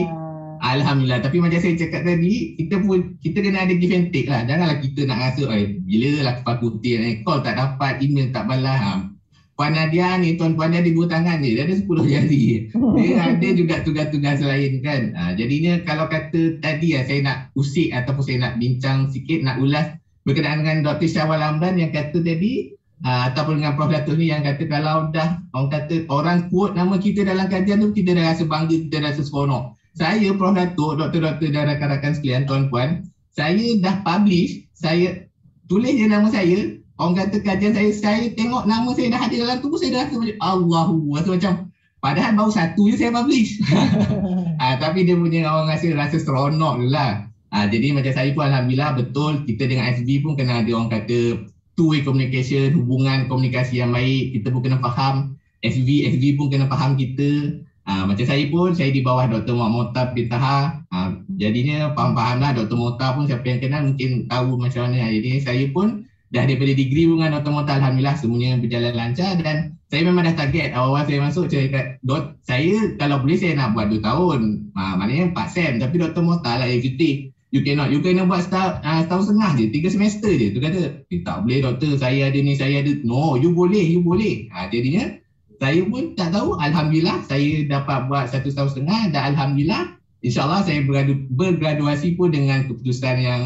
Alhamdulillah. Tapi macam saya cakap tadi, kita kena ada give and take lah. Janganlah kita nak rasa bila lah fakulti call tak dapat, email tak balas. Puan Nadia ni, Tuan Puan Nadia ada 2 tangan je, dia ada 10 jari. Dia ada juga tugas-tugas lain kan. Jadinya kalau kata tadi saya nak usik ataupun saya nak bincang sikit, nak ulas berkenaan dengan Dr. Syawal Amran yang kata tadi, ataupun dengan Prof. Datuk ni yang kata kalau dah orang quote nama kita dalam kajian tu, kita dah rasa bangga, kita dah rasa seronok. Saya, Prof. Datuk, Doktor-doktor dan rakan-rakan sekalian, Tuan-Puan, saya dah publish, saya tulis je nama saya. Orang kata kajian saya tengok nama saya dah ada dalam tu pun saya dah rasa macam rasa macam padahal baru 1 je saya publish. Tapi dia punya orang rasa seronok je lah. Jadi macam saya pun Alhamdulillah betul kita dengan SB pun kena ada orang kata two-way communication, hubungan komunikasi yang baik. Kita pun kena faham, SB pun kena faham kita. Macam saya pun, saya di bawah Dr. Muhammad Mokhtar bin Taha. Jadinya faham-faham lah Dr. Mokhtar pun siapa yang kenal mungkin tahu macam mana. Jadi saya pun dah daripada degree dengan Dr. Mokhtar, Alhamdulillah semuanya berjalan lancar dan saya memang dah target awal-awal saya masuk saya kalau boleh saya nak buat 2 tahun, maknanya 4 sem, tapi Dr. Mokhtar lah executive, you kena buat setahun setengah je, 3 semester je. Tu kata, tak boleh doktor, saya ada ni, saya ada, no, you boleh. Jadinya saya pun tak tahu, Alhamdulillah saya dapat buat 1 tahun setengah dan Alhamdulillah InsyaAllah saya bergraduasi pun dengan keputusan yang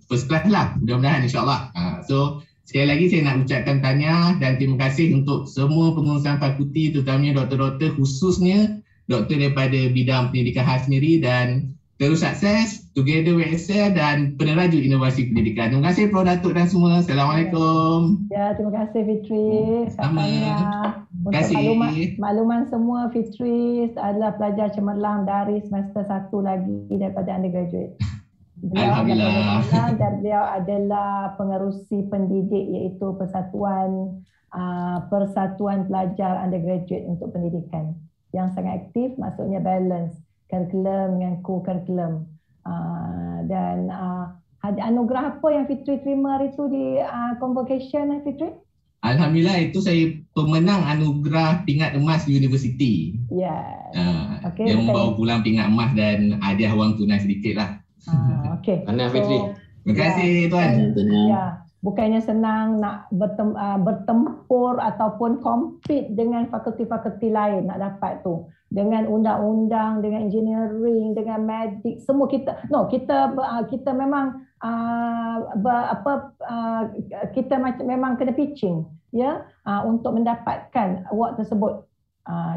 first class lah. Mudah-mudahan insyaAllah. So sekali lagi saya nak ucapkan tahniah dan terima kasih untuk semua pengurusan fakulti, terutamanya doktor-doktor, khususnya doktor daripada bidang pendidikan khas sendiri, dan terus sukses together with Excel dan peneraju inovasi pendidikan. Terima kasih Prof. Datuk dan semua. Assalamualaikum.
Ya, terima kasih Fitri.
Sama.
Untuk makluman semua, Fitri adalah pelajar cemerlang dari semester 1 lagi daripada undergraduate.
Alhamdulillah.
Dan beliau adalah pengerusi pendidik iaitu Persatuan Pelajar Undergraduate untuk Pendidikan yang sangat aktif, maksudnya balance kurikulum dengan co-kurikulum. Dan anugerah apa yang Fitri terima hari itu di convocation, Fitri?
Alhamdulillah itu saya pemenang anugerah pingat emas universiti.
Ya.
Dia membawa pulang pingat emas dan hadiah wang tunai sedikit lah.
Okey.
Mana Fitri?
Terima kasih Tuan.
Ya. Bukannya senang nak bertempur ataupun compete dengan fakulti-fakulti lain nak dapat tu. Dengan undang-undang, dengan engineering, dengan medik, semua kita memang kita memang kena pitching ya untuk mendapatkan award tersebut.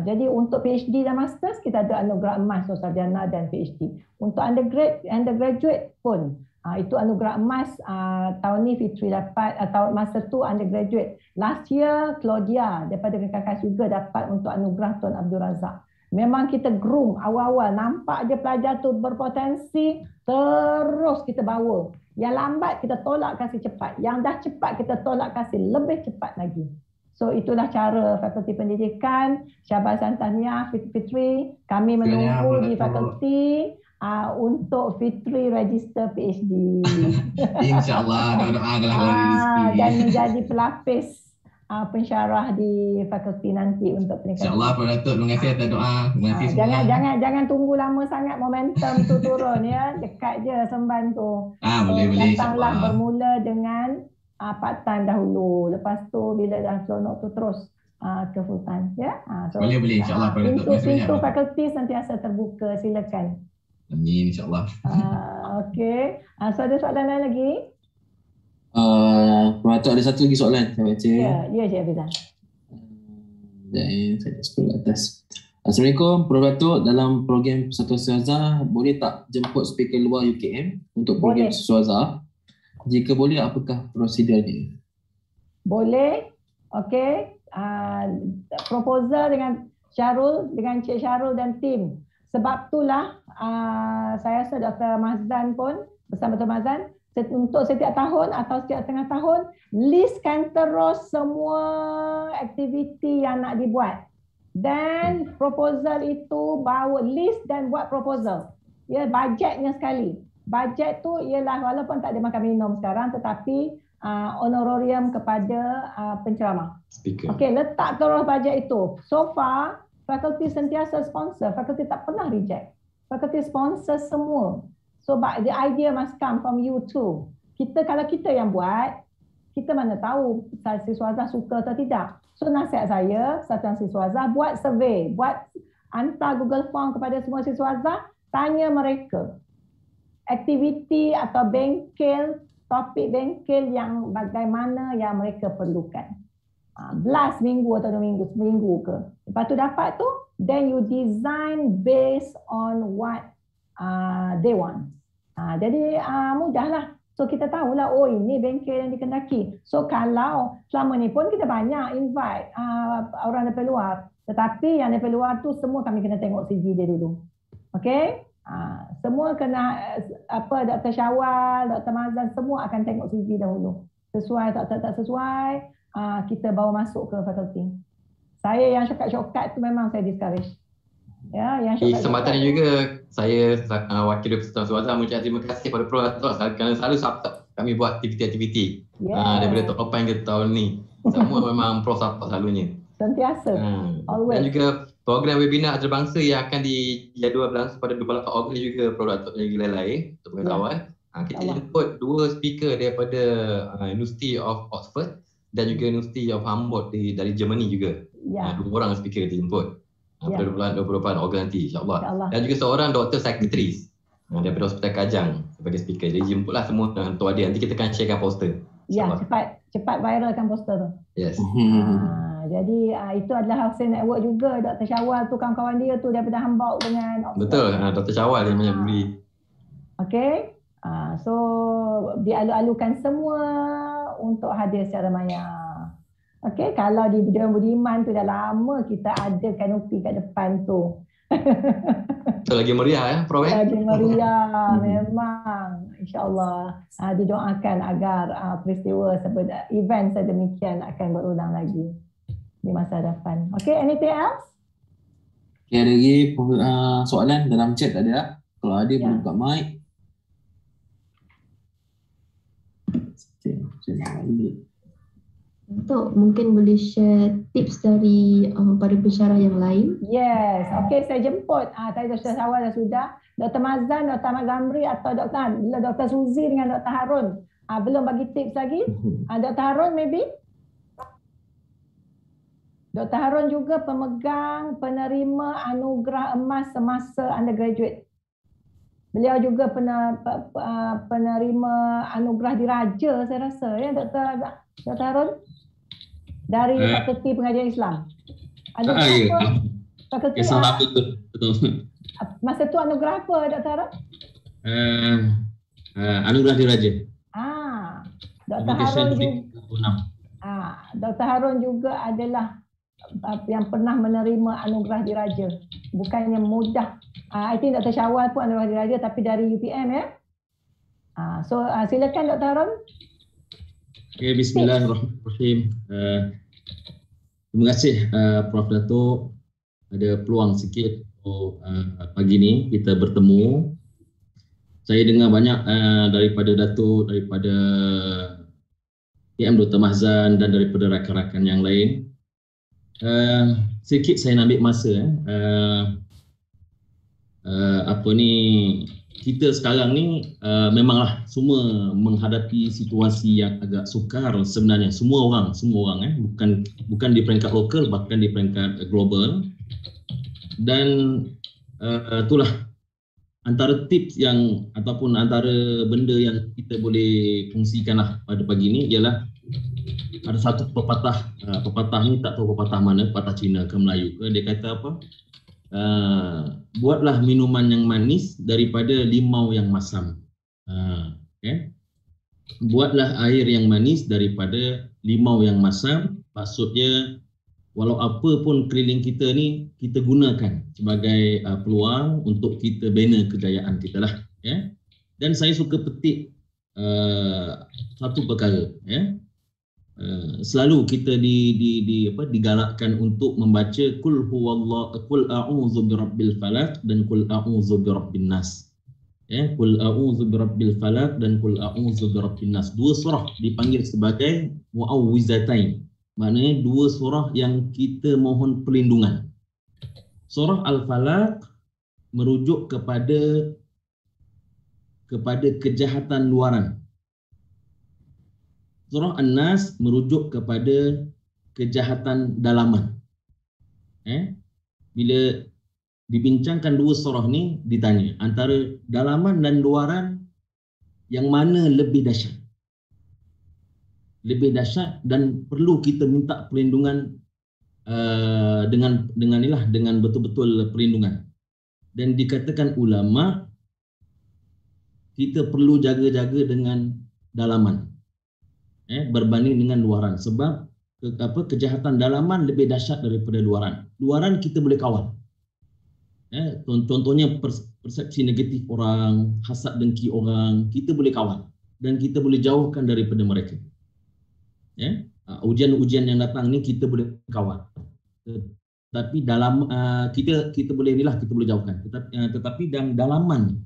Jadi untuk PhD dan Masters kita ada anugerah emas untuk sarjana dan PhD. Untuk undergraduate pun itu anugerah emas tahun ni Fitri dapat, atau masa tu undergraduate. Last year Claudia daripada KKS juga dapat untuk anugerah Tuan Abdul Razak. Memang kita groom awal-awal, nampak je pelajar tu berpotensi, terus kita bawa. Yang lambat kita tolak kasih cepat, yang dah cepat kita tolak kasih lebih cepat lagi. So itulah cara Fakulti Pendidikan. Syabas tahniah Fitri. Kami menunggu di fakulti untuk Fitri register PhD.
InsyaAllah, doa-doa kalau rezeki.
Dan menjadi pelapis pensyarah di fakulti nanti untuk pendidikan.
InsyaAllah Prof. Datuk, terima kasih atas doa. Terima kasih semua.
Jangan tunggu lama sangat momentum tu turun ya. Dekat je Semban tu.
Boleh
datanglah bermula dengan part time dahulu. Lepas tu bila dah seronok tu terus ke full time ya.
Boleh insyaAllah Prof. Datuk.
Pintu fakulti sentiasa terbuka, silakan.
Amin insyaAllah.
Okey. So ada soalan lain lagi?
Prof. Datuk ada satu lagi soalan saya baca.
Ya Cik Hafizah.
Saya scroll ke atas. Assalamualaikum Prof. Datuk, dalam program Persatuan Siswaza boleh tak jemput speaker luar UKM untuk program Siswaza? Jika boleh, apakah prosedurnya?
Boleh. Okey. Proposal dengan Syarul, dengan Cik Syarul dan tim. Sebab itulah saya rasa Dr. Mazlan pun bersama Dr. Mazlan untuk setiap tahun atau setiap setengah tahun listkan terus semua aktiviti yang nak dibuat. Dan proposal itu bawa list dan buat proposal. Ya, bajetnya sekali. Bajet tu ialah walaupun tak ada makan minum sekarang tetapi honorarium kepada penceramah. Okey, letak terus bajet itu. So far fakulti sentiasa sponsor, fakulti tak pernah reject. fakulti sponsor semua. So but the idea must come from you too. Kalau kita yang buat, kita mana tahu siswaza suka atau tidak. So nasihat saya, Satuan Siswaza, buat survey, hantar Google Form kepada semua siswaza, tanya mereka aktiviti atau bengkel, topik bengkel yang bagaimana yang mereka perlukan. Last minggu atau 2 minggu, seminggu ke. Lepas tu dapat tu, then you design based on what they want. Jadi mudahlah. So kita tahulah, oh ini bengkel yang dikendaki. So kalau selama ni pun kita banyak invite orang daripada luar. Tetapi yang daripada luar tu semua kami kena tengok CV dia dulu. Okay? Semua kena, Dr. Syawal, Dr. Mazlan, semua akan tengok CV dahulu. Sesuai tak sesuai, kita bawa masuk ke fakulti. Saya yang shortcut tu memang saya discourage. Ya, yang
di kesempatan ini juga saya wakil Persatuan Siswaza mengucapkan terima kasih kepada Prof Dato' kerana selalu support kami buat aktiviti-aktiviti daripada topan ke tahun ni. Semua memang Prof support selalunya.
Sentiasa. Always.
Dan juga program webinar antarabangsa yang akan dijadual berlangsung pada 28 Ogos juga Prof Dato' dan lain-lain untuk pengetahuan. Kita jemput 2 speaker daripada University of Oxford dan juga University of Hamburg dari Germany juga. 2 orang speaker kita jemput. Pada 28 Ogos nanti insyaAllah. Dan juga seorang doktor psychiatrist daripada Hospital Kajang sebagai speaker. Jadi jemputlah semua tu ada. Nanti kita akan sharekan poster.
Ya, cepat viralkan poster tu.
Yes.
Jadi itu adalah Hussein Network juga. Dr. Syawal tu kawan-kawan dia tu daripada Hamburg dengan Oxford.
Betul, Dr. Syawal yang banyak beri.
Okay. So dialu-alukan semua untuk hadir secara maya. Okey, kalau di Budiman Budiman tu dah lama kita ada kanopi kat depan tu.
Betul, lagi meriah ya, Prof?
Lagi meriah, memang. InsyaAllah didoakan agar peristiwa event sedemikian akan berulang lagi di masa hadapan. Okey, anything else?
Okay, ada lagi soalan dalam chat tak ada? Kalau ada boleh buka mic.
Untuk mungkin boleh share tips dari para pensyarah yang lain.
Yes, okey, saya jemput. Tadi Dr. Syawal sudah, Dr. Mazlan, Dr. Ahmad Zamri atau Dr. Suzy dengan Dr. Harun. Belum bagi tips lagi. Dr. Harun maybe? Dr. Harun juga pemegang penerima anugerah emas semasa undergraduate. Beliau juga penerima anugerah diraja saya rasa ya Dr. Harun dari Fakulti Pengajian Islam. Ada apa? Fakulti
betul.
Masa tu anugerah apa Dr. Harun?
Anugerah diraja.
Dr. Harun juga. Dr. Harun juga adalah yang pernah menerima anugerah diraja. Bukannya mudah. I think Dr. Syawal pun anugerah diraja tapi dari UPM ya. So silakan Dr. Harun.
Okay, bismillahirrahmanirrahim. Terima kasih Prof Dato'. Ada peluang sikit untuk pagi ni kita bertemu. Saya dengar banyak daripada Dato', daripada PM Dr. Mahzan dan daripada rakan-rakan yang lain. Sikit saya nak ambil masa kita sekarang ni memanglah semua menghadapi situasi yang agak sukar sebenarnya, semua orang bukan di peringkat lokal bahkan di peringkat global. Dan itulah antara tips yang ataupun antara benda yang kita boleh kongsikanlah pada pagi ni ialah ada satu pepatah ni tak tahu pepatah mana, pepatah Cina ke Melayu ke, dia kata apa? Buatlah minuman yang manis daripada limau yang masam. Buatlah air yang manis daripada limau yang masam. Maksudnya walau apa pun keliling kita ni kita gunakan sebagai peluang untuk kita bina kejayaan kita lah. Dan saya suka petik satu perkara. Selalu kita digalakkan untuk membaca kul a'udzu birabbil falaq dan kul a'udzu birabbin nas. Kul a'udzu birabbil falaq dan kul a'udzu birabbin nas. Dua surah dipanggil sebagai muawwizatain. Maknanya dua surah yang kita mohon perlindungan. Surah Al-Falaq merujuk kepada kejahatan luaran. Surah An-Nas merujuk kepada kejahatan dalaman. Bila dibincangkan dua surah ni, ditanya antara dalaman dan luaran yang mana lebih dahsyat? Lebih dahsyat dan perlu kita minta perlindungan dengan betul-betul perlindungan. Dan dikatakan ulama, kita perlu jaga-jaga dengan dalaman berbanding dengan luaran, sebab kejahatan dalaman lebih dahsyat daripada luaran. Luaran kita boleh kawal. Contohnya persepsi negatif orang, hasad dengki orang, kita boleh kawal dan kita boleh jauhkan daripada mereka. Ujian-ujian yang datang ni kita boleh kawal. Tetapi dalam kita boleh jauhkan. Tetapi dalam dalaman,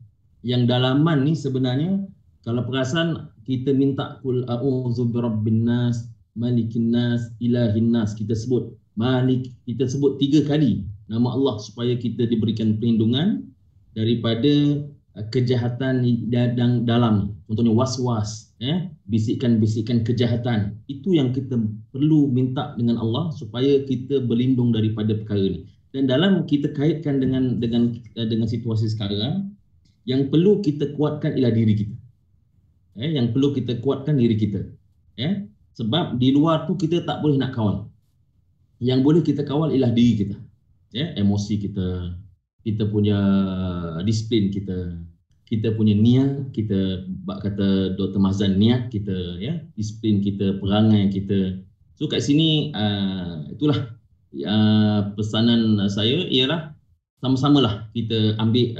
yang dalaman ni sebenarnya kalau perasan kita minta kul a'udzu birabbin nas, malikin nas, ilahin nas, kita sebut malik, kita sebut 3 kali nama Allah supaya kita diberikan perlindungan daripada kejahatan dalam, contohnya was-was, bisikan-bisikan kejahatan. Itu yang kita perlu minta dengan Allah supaya kita berlindung daripada perkara ini. Dan dalam kita kaitkan dengan situasi sekarang, yang perlu kita kuatkan ialah diri kita. Yang perlu kita kuatkan diri kita. Sebab di luar tu kita tak boleh nak kawal. Yang boleh kita kawal ialah diri kita. Emosi kita, kita punya disiplin kita punya niat, kita kata Dr. Mahzan, niat kita, disiplin kita, perangai kita. So kat sini itulah pesanan saya ialah sama-samalah kita ambil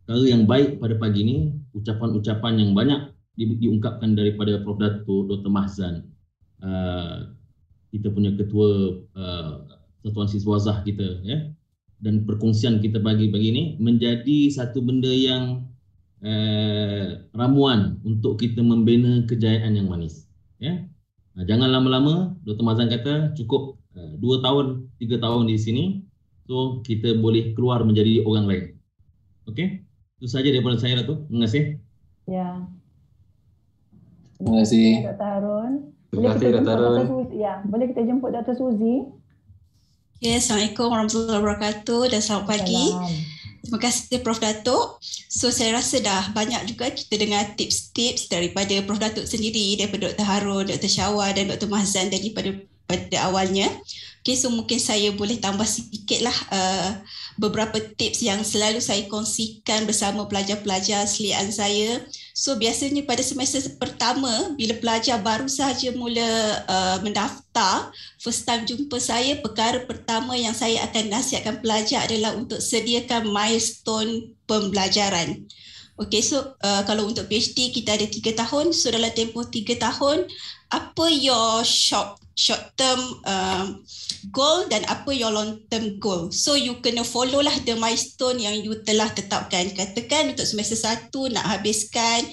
perkara yang baik pada pagi ini, ucapan-ucapan yang banyak diungkapkan daripada Prof. Datuk Dr. Mahzan, kita punya ketua Satuan Siswazah kita, dan perkongsian kita pagi-pagi ini menjadi satu benda yang ramuan untuk kita membina kejayaan yang manis. Jangan lama-lama. Dr. Mahzan kata cukup 2 tahun, 3 tahun di sini, so kita boleh keluar menjadi orang lain. Okey? Itu saja daripada saya, Datuk. Terima kasih.
Ya.
Terima kasih.
Dr. Harun.
Terima kasih, Dr. Harun.
Boleh kita jemput Dr. Suzy?
Okay, Assalamualaikum warahmatullahi wabarakatuh dan selamat pagi. Terima kasih Prof. Datuk. So saya rasa dah banyak juga kita dengar tips-tips daripada Prof. Datuk sendiri, daripada Dr. Harun, Dr. Syawal dan Dr. Mahzan pada awalnya. Okay, so mungkin saya boleh tambah sikitlah beberapa tips yang selalu saya kongsikan bersama pelajar-pelajar selian saya. So biasanya pada semester pertama, bila pelajar baru sahaja mula mendaftar, first time jumpa saya, perkara pertama yang saya akan nasihatkan pelajar adalah untuk sediakan milestone pembelajaran. Okay, so kalau untuk PhD kita ada 3 tahun, so dalam tempoh 3 tahun, apa your short term goal dan apa your long term goal. So you kena follow lah the milestone yang you telah tetapkan. Katakan untuk semester 1 nak habiskan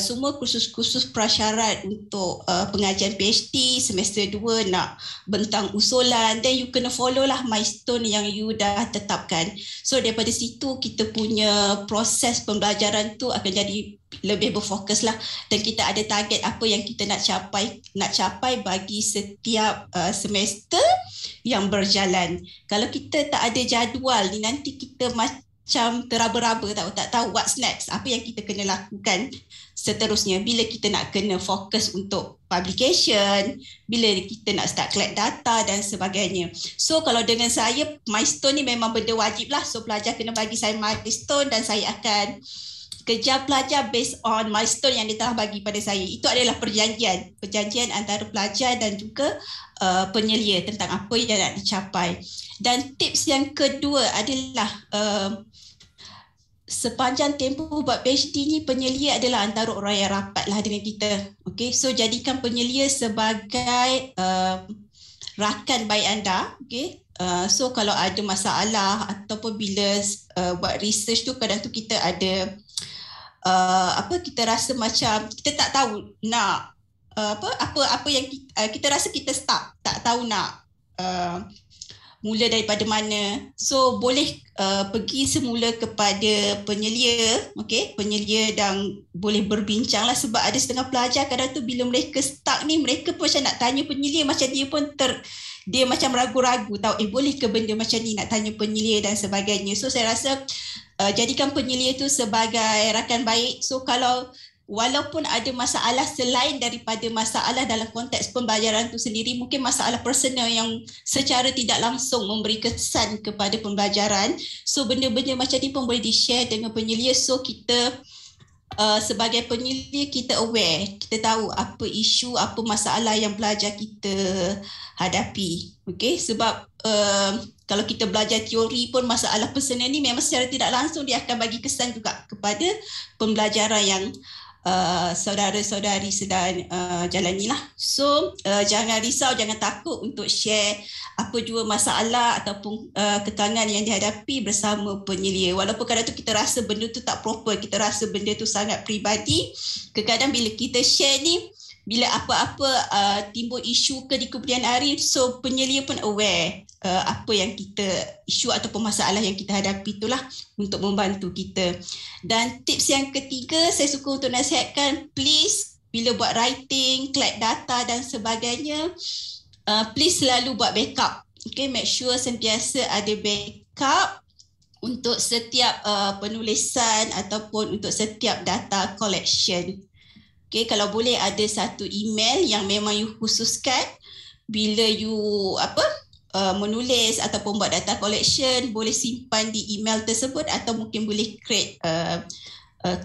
semua kursus-kursus prasyarat untuk pengajian PhD, semester 2 nak bentang usulan, then you kena follow lah milestone yang you dah tetapkan. So daripada situ kita punya proses pembelajaran tu akan jadi lebih berfokus lah, dan kita ada target apa yang kita nak capai bagi setiap semester yang berjalan. Kalau kita tak ada jadual ni, nanti kita macam teraba-raba, tak tahu what's next, apa yang kita kena lakukan seterusnya. Bila kita nak kena fokus untuk publication, bila kita nak start collect data dan sebagainya. So kalau dengan saya, milestone ni memang benda wajib lah. So pelajar kena bagi saya milestone dan saya akan kejar pelajar based on milestone yang dia telah bagi pada saya. Itu adalah perjanjian antara pelajar dan juga penyelia tentang apa yang nak dicapai. Dan tips yang kedua adalah sepanjang tempoh buat PhD ni, penyelia adalah antara orang yang rapat lah dengan kita. Okay, so jadikan penyelia sebagai rakan baik anda. Okay, so kalau ada masalah ataupun bila buat research tu, kadang tu kita ada kita rasa macam kita tak tahu nak apa yang kita rasa kita tak tahu nak mula daripada mana. So boleh pergi semula kepada penyelia, penyelia dan boleh berbincang lah, sebab ada setengah pelajar kadang tu bila mereka stuck ni, mereka pun macam nak tanya penyelia, macam dia pun dia macam ragu-ragu tahu boleh ke benda macam ni, nak tanya penyelia dan sebagainya. So saya rasa jadikan penyelia tu sebagai rakan baik. So kalau walaupun ada masalah selain daripada masalah dalam konteks pembelajaran tu sendiri, mungkin masalah personal yang secara tidak langsung memberi kesan kepada pembelajaran, so benda-benda macam ni pun boleh di-share dengan penyelia. So kita sebagai penyelia, kita aware, kita tahu apa isu, apa masalah yang pelajar kita hadapi. Sebab kalau kita belajar teori pun, masalah personal ni memang secara tidak langsung dia akan bagi kesan juga kepada pembelajaran yang saudara-saudari sedang jalani lah. So jangan risau, jangan takut untuk share apa jua masalah ataupun kekangan yang dihadapi bersama penyelia. Walaupun kadang tu kita rasa benda tu tak proper, kita rasa benda tu sangat peribadi, kadang bila kita share ni, bila apa-apa timbul isu ke di kemudian hari, so penyelia pun aware apa yang kita, isu ataupun masalah yang kita hadapi itulah, untuk membantu kita. Dan tips yang ketiga, saya suka untuk nasihatkan, please bila buat writing, collect data dan sebagainya, please selalu buat backup. Make sure sentiasa ada backup untuk setiap penulisan ataupun untuk setiap data collection. Kalau boleh ada satu email yang memang you khususkan bila you menulis ataupun buat data collection, boleh simpan di email tersebut, atau mungkin boleh create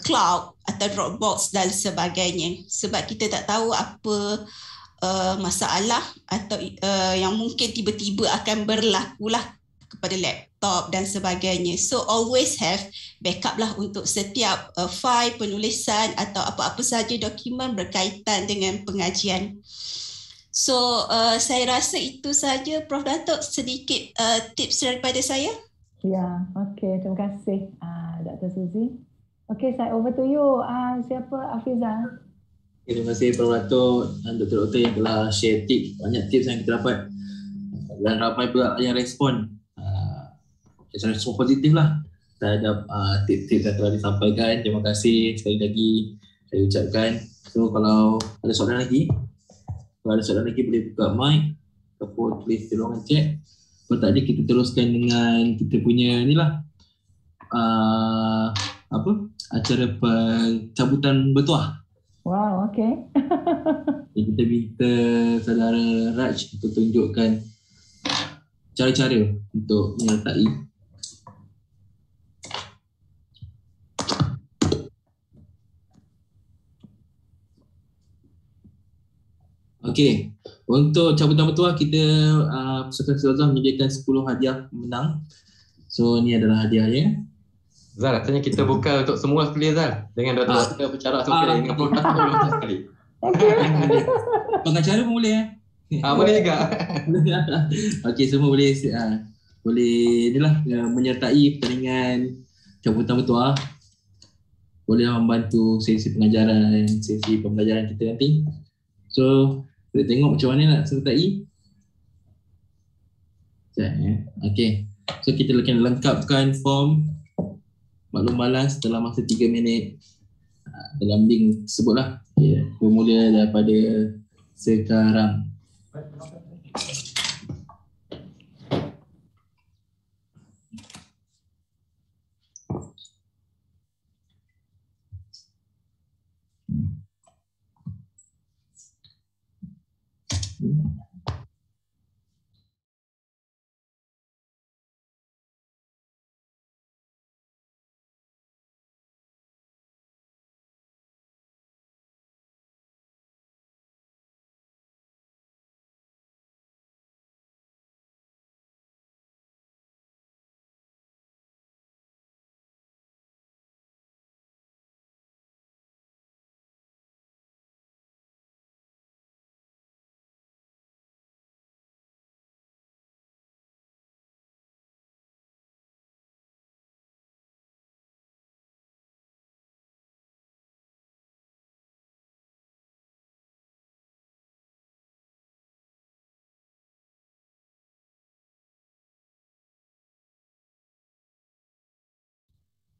cloud atau Dropbox dan sebagainya. Sebab kita tak tahu apa masalah atau yang mungkin tiba-tiba akan berlaku lah kepada laptop dan sebagainya. So always have backup lah untuk setiap file, penulisan atau apa-apa sahaja dokumen berkaitan dengan pengajian. So saya rasa itu saja, Prof Datuk, sedikit tips daripada saya.
Ya, okey, terima kasih Dr. Suzy. Okey, saya over to you. Siapa? Afiza.
Terima kasih Prof Datuk dan doktor-doktor yang telah share tips, banyak tips yang kita dapat dan ramai pula yang respon. Respon positif lah terhadap tips-tips yang telah disampaikan. Terima kasih sekali lagi saya ucapkan. So kalau ada soalan lagi, boleh buka mic ataupun tulis di ruangan chat. Kalau tak ada, kita teruskan dengan kita punya ni lah, acara pencabutan bertuah.
Wow, okey.
Kita minta saudara Raj untuk tunjukkan cara-cara untuk menyertai. Okey, untuk cabutan bertuah kita Pusaka Ustazah menyediakan 10 hadiah pemenang. So ni adalah hadiahnya.
Zal, katanya kita buka untuk semua sekali Zal. Dengan doktor bercara sekali, dengan protokol sekali.
Pengacara pun boleh
boleh juga.
Okey, semua boleh inilah menyertai pertandingan cabutan bertuah. Boleh membantu sesi pengajaran, sesi pembelajaran kita nanti. So kita tengok macam mana nak sertai. Okey. So kita akan lengkapkan form maklum balas dalam masa 3 minit. Dalam link tersebutlah. Bermula daripada sekarang.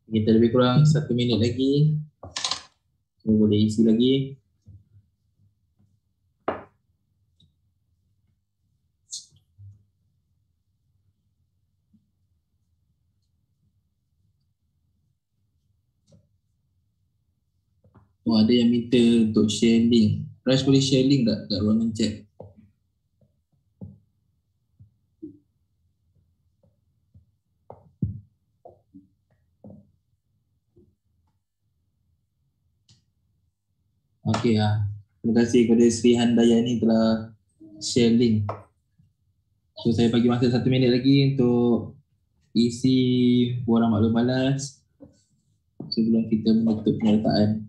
Kita lebih kurang 1 minit lagi. Boleh isi lagi. Oh, ada yang minta untuk share link. Raj boleh share link tak kat ruangan chat? Okey lah. Terima kasih kepada Sri Handayani telah share link. So saya bagi masa 1 minit lagi untuk isi borang maklum balas sebelum kita menutup penyertaan.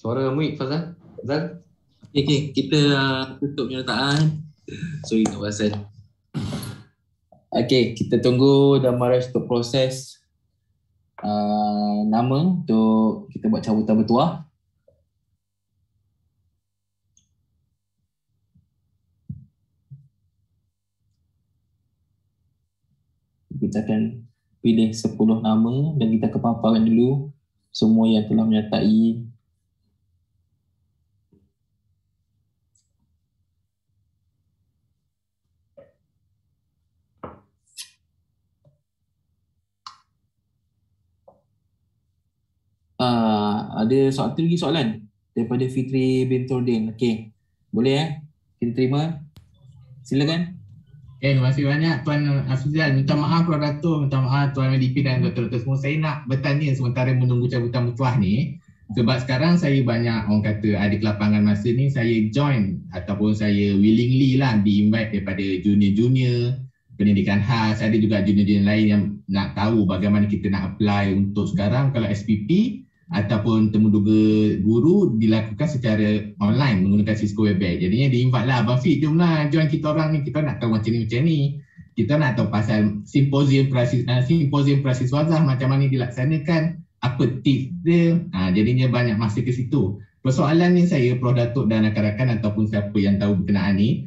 Suara mic Fazal. Fazal.
Okey, kita tutup penyertaan. Sorry tak pasal. Okey, kita tunggu Damaraj untuk proses nama untuk kita buat cabutan bertuah. Kita akan pilih 10 nama dan kita akan paparkan dulu semua yang telah menyertai. Ada satu lagi soalan daripada Fitri Bintordin. Okey, boleh kita terima? Silakan.
Terima kasih banyak Tuan Afzal. Minta maaf Prof. Dato', minta maaf Tuan MDP dan Dr. semua. Saya nak bertanya sementara menunggu cabutan bertuah ni. Sebab sekarang saya banyak orang kata ada kelapangan masa ni, saya join ataupun saya willingly lah di-invite daripada junior-junior pendidikan khas. Ada juga junior-junior lain yang nak tahu bagaimana kita nak apply untuk sekarang kalau SPP ataupun temuduga guru dilakukan secara online menggunakan Cisco Webex. Jadinya di-invite lah, Abang Fit jomlah join kita orang ni, kita nak tahu macam ni. Kita nak tahu pasal simposium prasiswazah macam mana dilaksanakan, apa tips dia. Jadinya banyak masa ke situ. Persoalan ni saya, Prof. Datuk dan rakan-rakan ataupun siapa yang tahu berkenaan ni,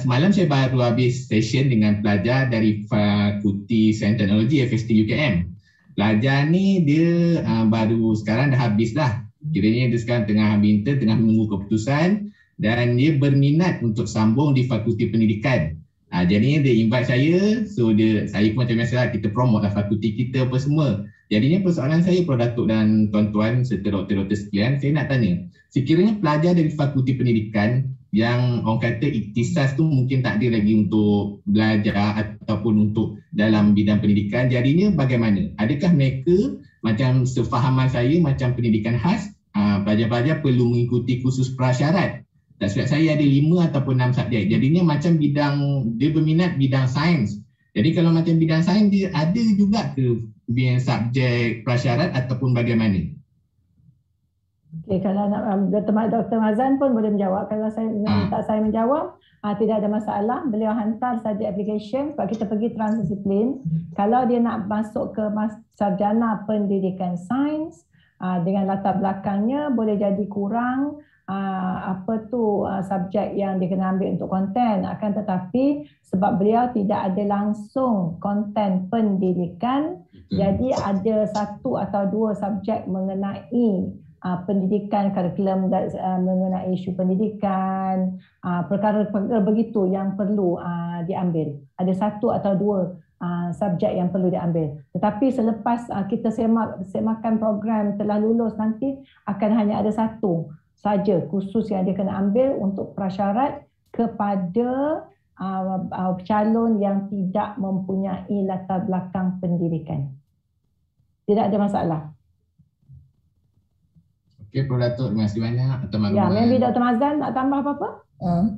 semalam saya baru habis session dengan pelajar dari Fakulti Sains Teknologi FST UKM. Pelajar ni dia baru sekarang dah habis lah. Kiranya dia sekarang tengah menunggu keputusan dan dia berminat untuk sambung di Fakulti Pendidikan. Jadinya dia invite saya, so saya pun macam biasa kita promote lah fakulti kita apa semua. Jadinya persoalan saya Prof. Datuk dan tuan-tuan serta doktor-doktor sekalian, saya nak tanya, sekiranya pelajar dari Fakulti Pendidikan yang orang kata ikhtisas tu mungkin tak ada lagi untuk belajar ataupun untuk dalam bidang pendidikan, jadinya bagaimana? Adakah mereka macam sefahaman saya macam pendidikan khas, pelajar-pelajar perlu mengikuti kursus prasyarat? Tak silap saya ada 5 ataupun 6 subjek. Jadinya macam bidang, dia berminat bidang sains. Jadi kalau macam bidang sains dia ada juga ke bidang subjek prasyarat ataupun bagaimana?
Okey, kalau nak Dr. Mazan pun boleh menjawab. Kalau saya minta saya menjawab, tidak ada masalah. Beliau hantar saja application sebab kita pergi transdisiplin. Kalau dia nak masuk ke sarjana pendidikan sains dengan latar belakangnya boleh jadi kurang subjek yang dia kena ambil untuk konten. Akan tetapi sebab beliau tidak ada langsung konten pendidikan, jadi ada 1 atau 2 subjek mengenai pendidikan, kurikulum mengenai isu pendidikan, perkara-perkara begitu yang perlu diambil. Ada 1 atau 2 subjek yang perlu diambil. Tetapi selepas kita semakan program telah lulus, nanti akan hanya ada satu saja kursus yang dia kena ambil untuk prasyarat kepada calon yang tidak mempunyai latar belakang pendidikan. Tidak ada masalah.
Okey, Prof. Datuk, terima kasih banyak atas maklumat.
Ya, maybe Dr. Mazlan nak tambah apa-apa?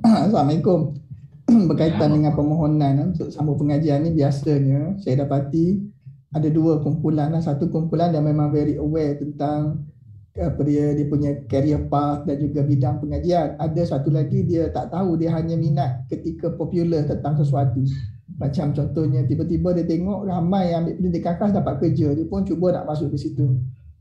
Assalamualaikum. Berkaitan dengan permohonan untuk sambung pengajian ni, biasanya saya dapati ada dua kumpulan. Satu kumpulan yang memang very aware tentang dia punya career path dan juga bidang pengajian. Ada satu lagi dia tak tahu, dia hanya minat ketika popular tentang sesuatu. Macam contohnya tiba-tiba dia tengok ramai yang ambil pendidikan khas dapat kerja, dia pun cuba nak masuk ke situ.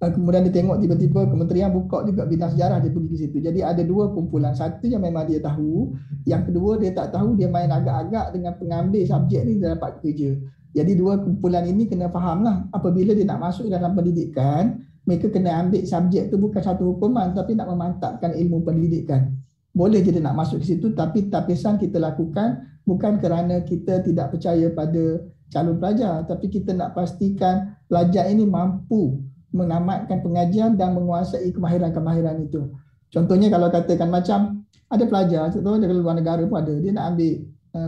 Kemudian dia tengok tiba-tiba kementerian buka juga bidang sejarah, dia pergi ke situ. Jadi ada dua kumpulan. Satu yang memang dia tahu, yang kedua dia tak tahu, dia main agak-agak dengan pengambil subjek ni, dia dapat kerja. Jadi dua kumpulan ini kena fahamlah, apabila dia nak masuk dalam pendidikan, mereka kena ambil subjek tu bukan satu hukuman, tapi nak memantapkan ilmu pendidikan. Boleh je dia nak masuk ke situ, tapi tapisan kita lakukan bukan kerana kita tidak percaya pada calon pelajar, tapi kita nak pastikan pelajar ini mampu menamatkan pengajian dan menguasai kemahiran-kemahiran itu. Contohnya kalau katakan macam ada pelajar, contohnya dari luar negara pun ada, dia nak ambil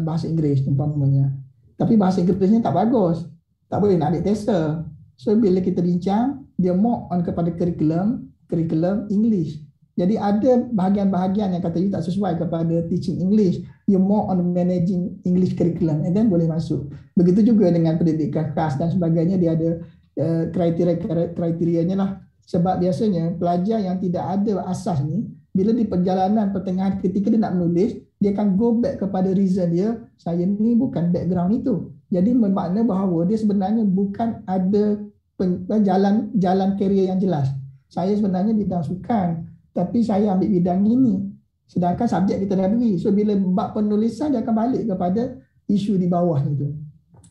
bahasa Inggeris umpamanya. Tapi bahasa Inggerisnya tak bagus. Tak boleh nak ambil TESOL. So bila kita bincang, dia more on kepada kurikulum English. Jadi ada bahagian-bahagian yang kata you tak sesuai kepada teaching English, you more on managing English curriculum, and then boleh masuk. Begitu juga dengan pendidikan khas dan sebagainya, dia ada kriterianya lah. Sebab biasanya pelajar yang tidak ada asas ni, bila di perjalanan pertengahan ketika dia nak menulis, dia akan go back kepada reason dia, saya ni bukan background itu. Jadi bermakna bahawa dia sebenarnya bukan ada jalan karier yang jelas. Saya sebenarnya bidang sukan, tapi saya ambil bidang ini, sedangkan subjek kita dah beri. So bila bab penulisan, dia akan balik kepada isu di bawah itu.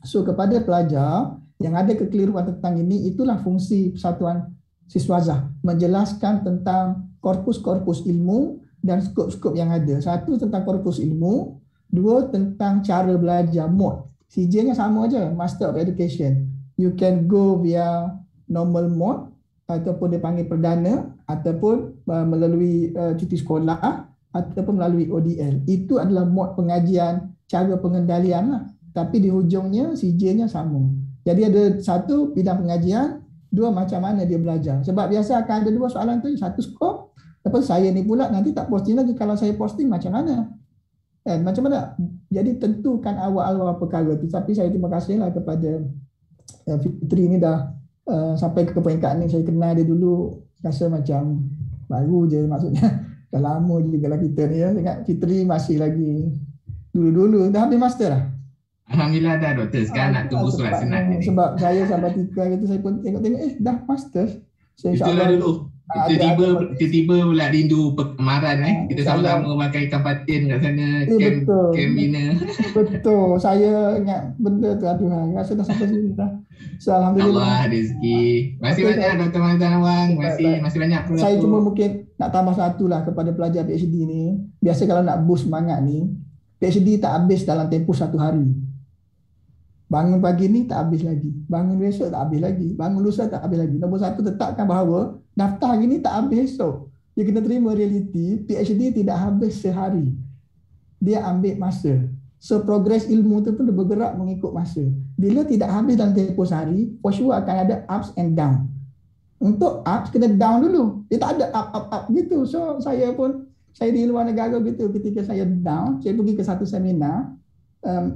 So kepada pelajar yang ada kekeliruan tentang ini, itulah fungsi Persatuan Siswazah, menjelaskan tentang korpus-korpus ilmu dan skop-skop yang ada. Satu tentang korpus ilmu, dua tentang cara belajar, mode. CJ-nya sama aja, Master of Education. You can go via normal mode, ataupun dipanggil perdana, ataupun melalui cuti sekolah, ataupun melalui ODL. Itu adalah mode pengajian, cara pengendalian lah. Tapi di hujungnya CJ-nya sama. Jadi ada satu bidang pengajian, dua macam mana dia belajar. Sebab biasa akan ada dua soalan tu, satu skop, lepas saya ni pula nanti tak posting lagi, kalau saya posting macam mana? Macam mana? Jadi tentukan awal-awal perkara tu. Tapi saya terima kasihlah kepada Fitri ni dah sampai ke peringkat ni. Saya kenal dia dulu, rasa macam baru je, maksudnya dah lama juga lah kita ni ya. Ingat Fitri masih lagi dulu-dulu, dah habis master lah.
Alhamdulillah dah doktor, sekarang nak tunggu surat senat ni.
Sebab saya sampai 3 gitu, saya pun tengok-tengok, dah master.
Itulah dulu. Tiba-tiba pula rindu kemaran kita sama-sama makan ikan patin kat sana, camp dinner. Betul,
saya ingat benda tu, aduh, rasa dah sampai sini dah. So, alhamdulillah.
Allah rezeki. Terima kasih banyak Dr. Mazlan Awang. Terima kasih banyak.
Saya cuma mungkin nak tambah satu lah kepada pelajar PhD ni. Biasa kalau nak boost semangat ni, PhD tak habis dalam tempoh 1 hari. Bangun pagi ni tak habis lagi. Bangun besok tak habis lagi. Bangun lusa tak habis lagi. Nombor 1, tetapkan bahawa daftar hari ni tak habis esok. Dia kena terima realiti, PhD tidak habis sehari. Dia ambil masa. So progres ilmu tu pun bergerak mengikut masa. Bila tidak habis dalam tempoh sehari, for sure akan ada ups and down. Untuk ups, kena down dulu. Dia tak ada up gitu. So saya di luar negara gitu, ketika saya down, saya pergi ke satu seminar,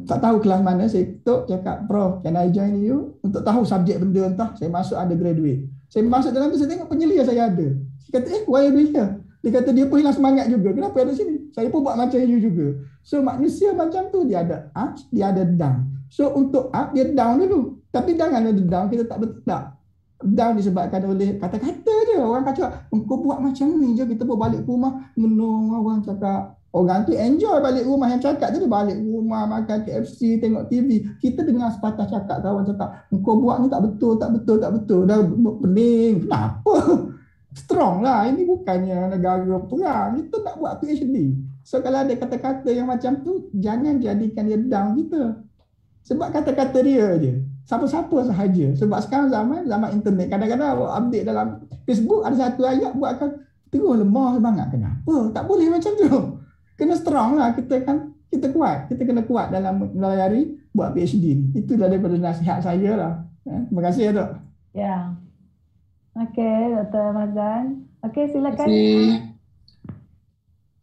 tak tahu kelas mana, saya cakap, Prof, can I join you? Untuk tahu subjek benda entah, saya masuk undergraduate. Saya masuk dalam tu, saya tengok penyelia saya ada. Saya kata, why are you here? Dia kata, dia pun hilang semangat juga. Kenapa ada sini? Saya pun buat macam you juga. So manusia macam tu, dia ada up, dia ada down. So untuk up, dia down dulu. Tapi jangan ada down, kita tak betul tak. Down disebabkan oleh kata-kata je. Orang kata, engkau buat macam ni je, kita pun balik ke rumah, menung orang cakap. Orang tu enjoy balik rumah, yang cakap tu dia balik rumah, makan KFC, tengok TV. Kita dengar sepatah cakap, kawan cakap, engkau buat ni tak betul. Dah pening. Kenapa? Strong lah. Ini bukannya negara perang. Kita nak buat PhD. So kalau ada kata-kata yang macam tu, jangan jadikan dia down kita. Sebab kata-kata dia je. Siapa-siapa sahaja. Sebab sekarang zaman internet. Kadang-kadang awak update dalam Facebook ada satu ayat buatkan terus lemah semangat. Kenapa? Tak boleh macam tu. Kena strong lah. Kita kuat. Kita kena kuat dalam melayari buat PhD ni. Itulah daripada nasihat saya lah. Terima kasih ya, Dok.
Ya. Okey, Dr. Mazlan. Okey, silakan.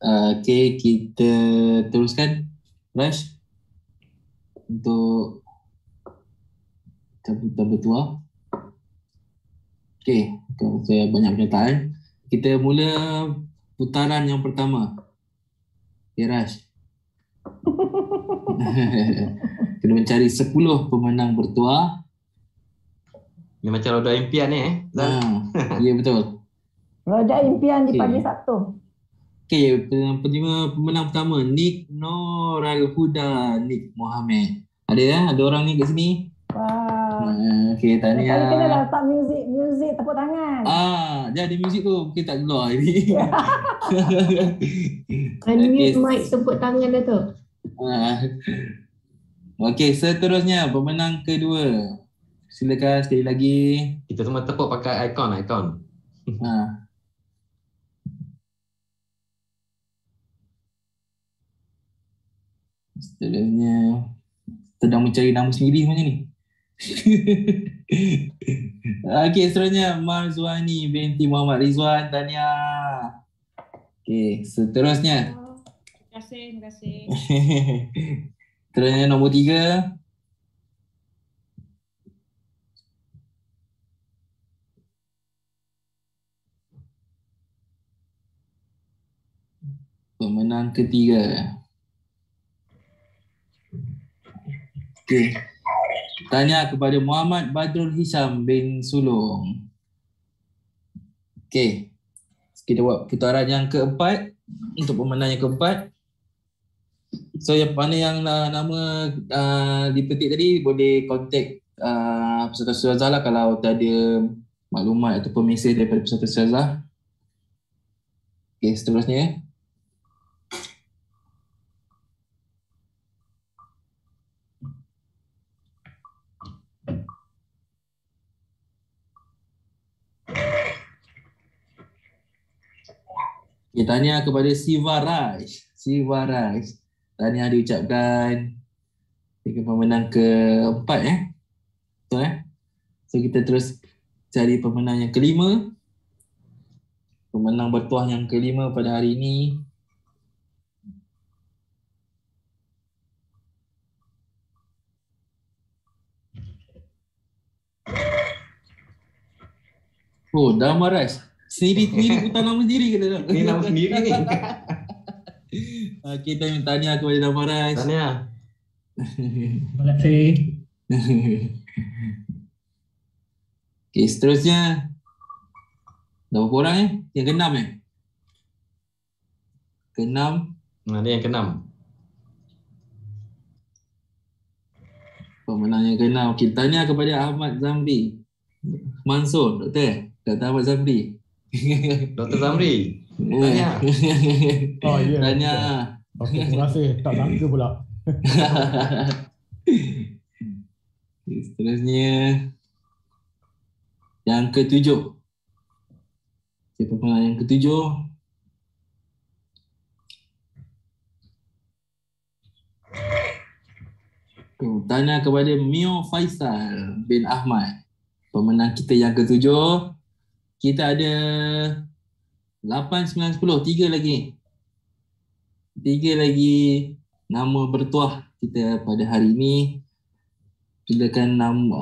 Okey, kita teruskan. Rash. Untuk cabutan bertuah. Okey, kalau saya banyak pernyataan. Kita mula putaran yang pertama. Okay, Rash. Kena mencari 10 pemenang bertuah.
Ni macam roda impian ni
Ya, betul.
Roda impian di pagi Sabtu.
Okey, pemenang pertama Nick Noral Huda Nick Mohamed. Ada orang ni kat sini?
Wah.
Okey, tahniah.
Kalau kena letak muzik tepuk tangan.
Dia ada muzik tu, mungkin tak keluar ni.
Unmute mic tepuk tangan dah tu.
Okey, seterusnya pemenang kedua. Silakan sekali lagi.
Kita semua tepuk pakai ikon.
Seterusnya sedang mencari nama sendiri macam ni. Okey, seterusnya Marzwani binti Muhammad Rizwan. Tahniah. Okey, seterusnya.
Terima kasih.
Seterusnya nombor 3. Pemenang ketiga. Okey. Tanya kepada Muhammad Badrul Hisham bin Sulong. Okey. Kita buat putaran yang keempat. Untuk pemenang yang keempat. So yang mana yang nama dipetik tadi boleh kontak peserta ustazah lah kalau tak ada maklumat ataupun mesej daripada peserta ustazah. Okey, seterusnya. Kita tanya kepada Siva Raj. Tahniah diucapkan dengan pemenang keempat Betul So kita terus cari pemenang yang kelima. Pemenang bertuah yang kelima pada hari ini. Oh, Damaraj. Sendiri putar nama sendiri ke tak?
Ni nama sendiri ni.
Kita tanya kepada Damaraj.
Tahniah.
Terima kasih.
Okey, seterusnya. Dah berapa orang Yang keenam Keenam.
Ni yang keenam.
Pemenang yang keenam. Okey, tanya kepada Ahmad Zamri Mansur, Dr. Ahmad Zamri.
Dr. Zamri. Tanya.
Oh ya.
Tanya.
Okey, terima kasih. Tak sangka pula.
Seterusnya yang ketujuh. Siapa pemenang yang ketujuh? Tanya kepada Mio Faisal bin Ahmad. Pemenang kita yang ketujuh. Kita ada 8, 9, 10. 3 lagi. 3 lagi nama bertuah kita pada hari ini. Silakan nama